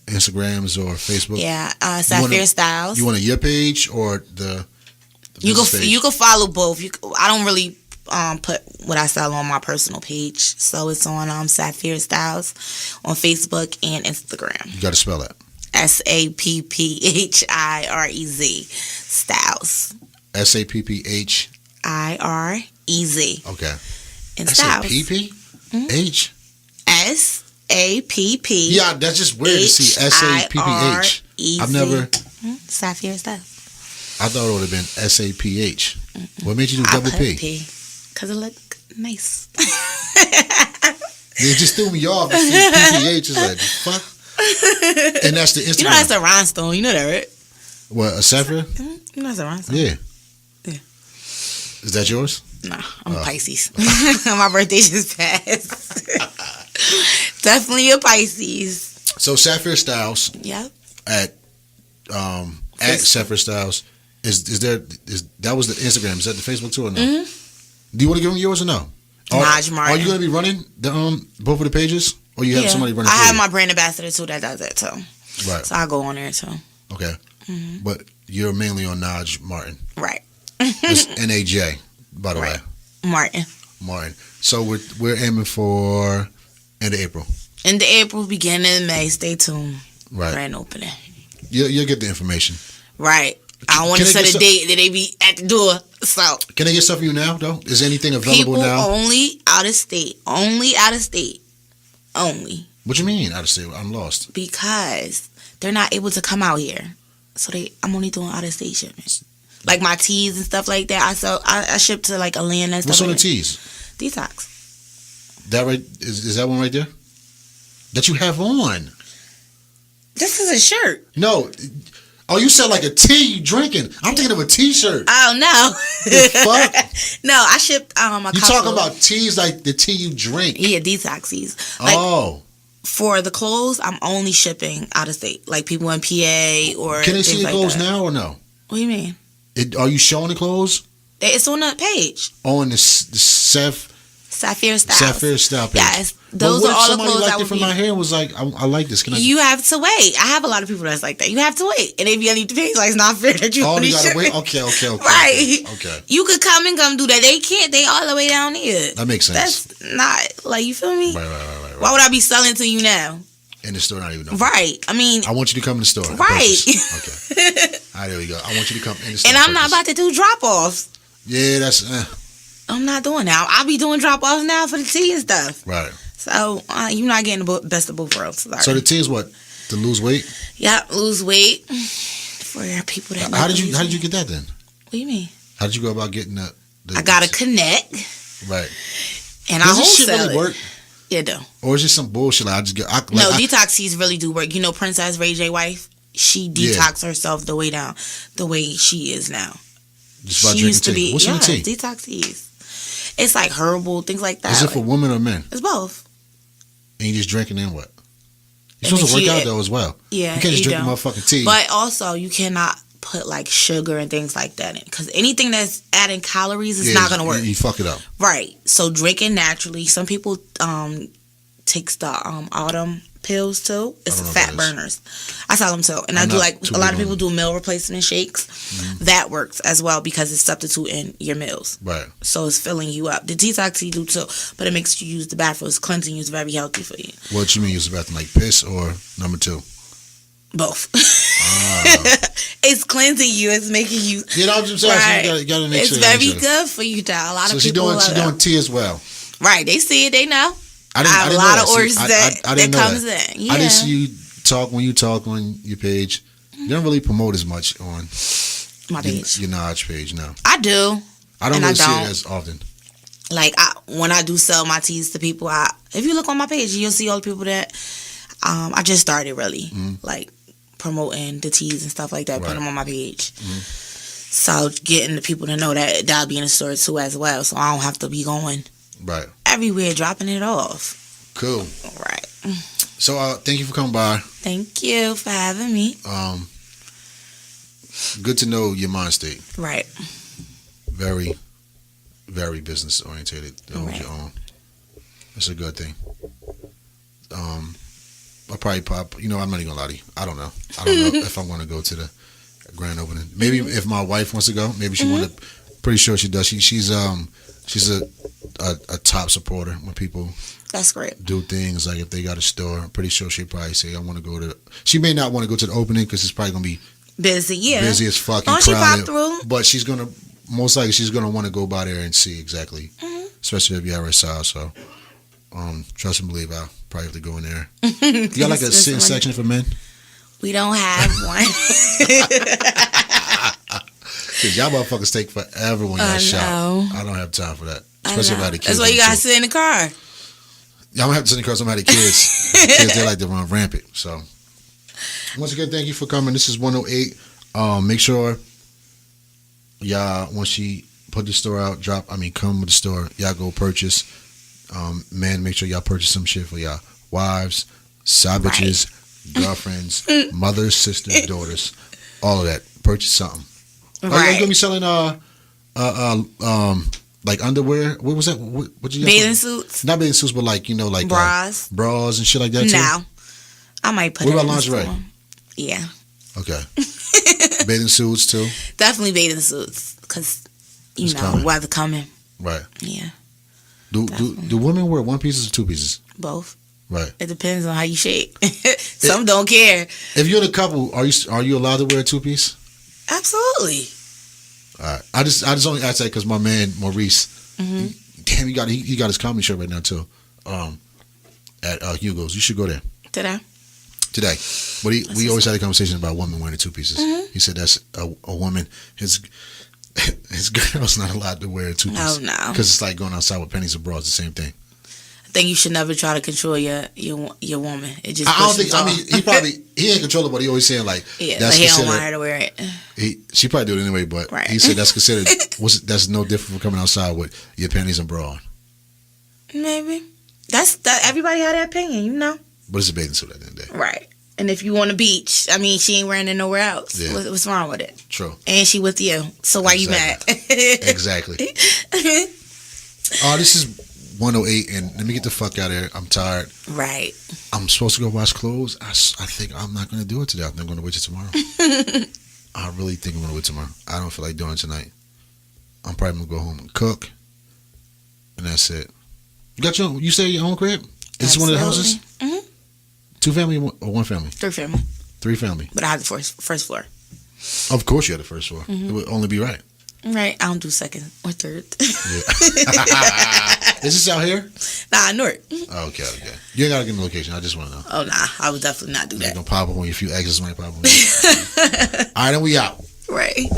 Instagrams or Facebook? Yeah, Sapphirez Styles. You want your page or the You business can page? you can follow both. I don't really put what I sell on my personal page, so it's on Sapphirez Styles on Facebook and Instagram. You got to spell that. Sapphirez Styles. Sapphirez. IREZ. Okay. And Styles. SAPPH. SAPP. Yeah, that's just weird to see SAPPH. I've never. Sapphirez Styles. I thought it would have been SAPH. What made you do I double put P? P because it looked nice. It just threw me off. To see PPH is like fuck. And that's the Instagram. You know that's a rhinestone. You know that, right? What, a Sapphire? You know that's a rhinestone. Yeah. Yeah. Is that yours? Nah, I'm a Pisces. My birthday just passed. Definitely a Pisces. So Sapphirez Styles Yep. at Sapphirez Styles is that was the Instagram? Is that the Facebook too or no? Mm-hmm. Do you want to give them yours or no? Naj Martin. Are you going to be running the both of the pages, or you have somebody running? I for have you? my brand ambassador too that does it too. Right. So I go on there too. Okay. Mm-hmm. But you're mainly on Naj Martin. Right. It's NAJ, by the Right. way. Martin. Martin. So we're aiming for end of April. In the April, beginning of May. Stay tuned. Right. Grand opening. You'll get the information. Right. I don't want to Can I set get a date that they be at the door. So Can I get stuff from you now, though? Is anything available people now? only out of state. Only out of state. Only. What you mean out of state? I'm lost. Because they're not able to come out here. So I'm only doing out of state shipments. Like my teas and stuff like that. I ship to like Atlanta and stuff. What's on like the tees? Detox. That right? Is that one right there? That you have on? This is a shirt. No. Oh, you said like a tea you drinking. I'm thinking of a T-shirt. Oh no. The fuck? No, I shipped a You couple. talking about teas like the tea you drink? Yeah, detox teas. Like for the clothes, I'm only shipping out of state. Like people in PA or Can they see things your like clothes that. now or no? What do you mean? Are you showing the clothes It's on the page. on the Sapphirez Styles. Sapphirez Style page? Yes, those But are what if all the somebody clothes liked I it would from be. my hair and was like, I like this. Can I? You have to wait. I have a lot of people that's like that. You have to wait, and they be on the page like it's not fair that you Oh, only you gotta ship wait. it. Okay. Right. Okay. You could come and come do that. They can't. They all the way down here. That makes sense. That's not like you feel me. Right. Why would I be selling to you now? In the store, not even know. Right. I mean, I want you to come in the store. and right. purchase. Okay. All right, there we go. I want you to come in the store. And I'm not about to do drop offs. Yeah, that's I'm not doing that. I'll be doing drop offs now for the tea and stuff. right. So you're not getting the best of both worlds. Sorry. So the tea is what? To lose weight? Yep, lose weight for people that. How did you get that then? What do you mean? How did you go about getting the I gotta connect, right? and Does I this shit wholesale really it. work? Yeah, it do. Or is it some bullshit? Like I just get No, detox teas really do work. You know, Princess Ray J wife, she detoxed herself the way down, the way she is now. just by She drinking used to tea. be What's in the tea? detox teas. It's like herbal things like that. Is it for women or men? It's both. And you just drinking in what? You're And supposed to work she- out though as well. Yeah, You can't just drink don't. the motherfucking tea. But also, you cannot put like sugar and things like that in, because anything that's adding calories is not gonna work. You fuck it up. Right. So drinking naturally. Some people takes the autumn pills too. It's I don't know fat what that is. burners. I sell them too, and I I'm do not like too a lot big of people on do meal replacement shakes. That works as well because it's substituting your meals, Right. so it's filling you up. The detox you do too, but it makes you use the bathroom. It's cleansing you. It's very healthy for you. What you mean use the bathroom, like piss or number 2? Both. It's cleansing you. It's making you. You know what I'm saying? Right. You gotta make It's sure. very good for you, though. A lot So of she's people. doing tea as well. Right. They see it. They know. I have a didn't lot know of that. See, orders that didn't know comes that. in. Yeah. I didn't see you talk when you talk on your page. You don't really promote as much on My page. your Naj page, no. I do. I don't And really I see don't. it as often. Like when I do sell my teas to people, if you look on my page, you'll see all the people that I just started really like promoting the teas and stuff like that, putting them on my page. So getting the people to know that I'll be in the store too as well, so I don't have to be going Right. everywhere dropping it off. Cool. All right. So thank you for coming by. Thank you for having me. Good to know your mind state. Right. Very, very business oriented. Hold Right. your own. That's a good thing. I'll probably pop. You know, I'm not even gonna lie to you. I don't know if I'm gonna go to the grand opening. Maybe if my wife wants to go, maybe she wanted. Pretty sure she does. She's a top supporter when people That's great. do things like if they got a store. I'm pretty sure she'd probably say I want to go to. She may not want to go to the opening because it's probably gonna be Busy, yeah. busy as fucking Oh, she crowded. popped through. But she's gonna most likely she's gonna want to go by there and see exactly, especially if you're at South. So, trust and believe, I'll probably have to go in there. You got like a sitting section for men? We don't have one. Cause y'all motherfuckers take forever when y'all I shop. know. I don't have time for that, I especially if I know. had the kids. That's why you with me, gotta sit in the car. Yeah, I'm gonna have to send the cars. I'm gonna have the kids. Kids, they like to run rampant. So, once again, thank you for coming. This is 108. Make sure y'all, once she put the store out, come with the store. Y'all go purchase. Man, make sure y'all purchase some shit for y'all wives, side bitches, girlfriends, mothers, sisters, daughters, all of that. Purchase something. Are you Right. gonna be selling like underwear? What was that? What you Bathing suits. Not bathing suits, but like like Bras. bras and shit like that too. No. I might put What it about in the lingerie? store. Yeah. Okay. Bathing suits too. Definitely bathing suits. Because, It's coming. weather coming. Right. Yeah. Do women wear one pieces or two pieces? Both. Right. It depends on how you shape. Some don't care. If you're in a couple, are you allowed to wear a two piece? Absolutely. All right. I just only asked that because my man Maurice, damn, he got his comedy show right now too. At Hugo's. You should go there Did I? today. But we always had a conversation about women wearing the two pieces. He said that's a woman. His girl's not allowed to wear a two piece. Oh, no. Because it's like going outside with pennies and bras. The same thing. I think you should never try to control your woman. It just I don't pushes think. I off. mean, he ain't control it, but he always saying like Yeah, that's but he don't considered. want her to wear it. She probably do it anyway, but Right. he said that's considered. That's no different from coming outside with your panties and bra on. Maybe. That. Everybody had that opinion, But it's a bathing suit at the end of the day. Right. And if you on the beach, I mean, she ain't wearing it nowhere else. Yeah. What's wrong with it? True. And she with you. So why you mad? Exactly. This is 108, and let me get the fuck out of here. I'm tired. Right. I'm supposed to go wash clothes. I think I'm not going to do it today. I think I'm going to wait till tomorrow. I really think I'm going to wait tomorrow. I don't feel like doing it tonight. I'm probably going to go home and cook, and that's it. You stay at your own crib? Is this one of the houses? Mm-hmm. 2 family or 1 family? 3 family. 3 family. But I have the first floor. Of course you had the first floor. It would only be right. Right. I don't do second or third. Yeah. Is this out here? Nah, Newark. Okay. You ain't got to give me the location. I just want to know. Oh, nah. I would definitely not do You're that. going to pop up on you. A few exes might pop up on you. All right, then we out. Right.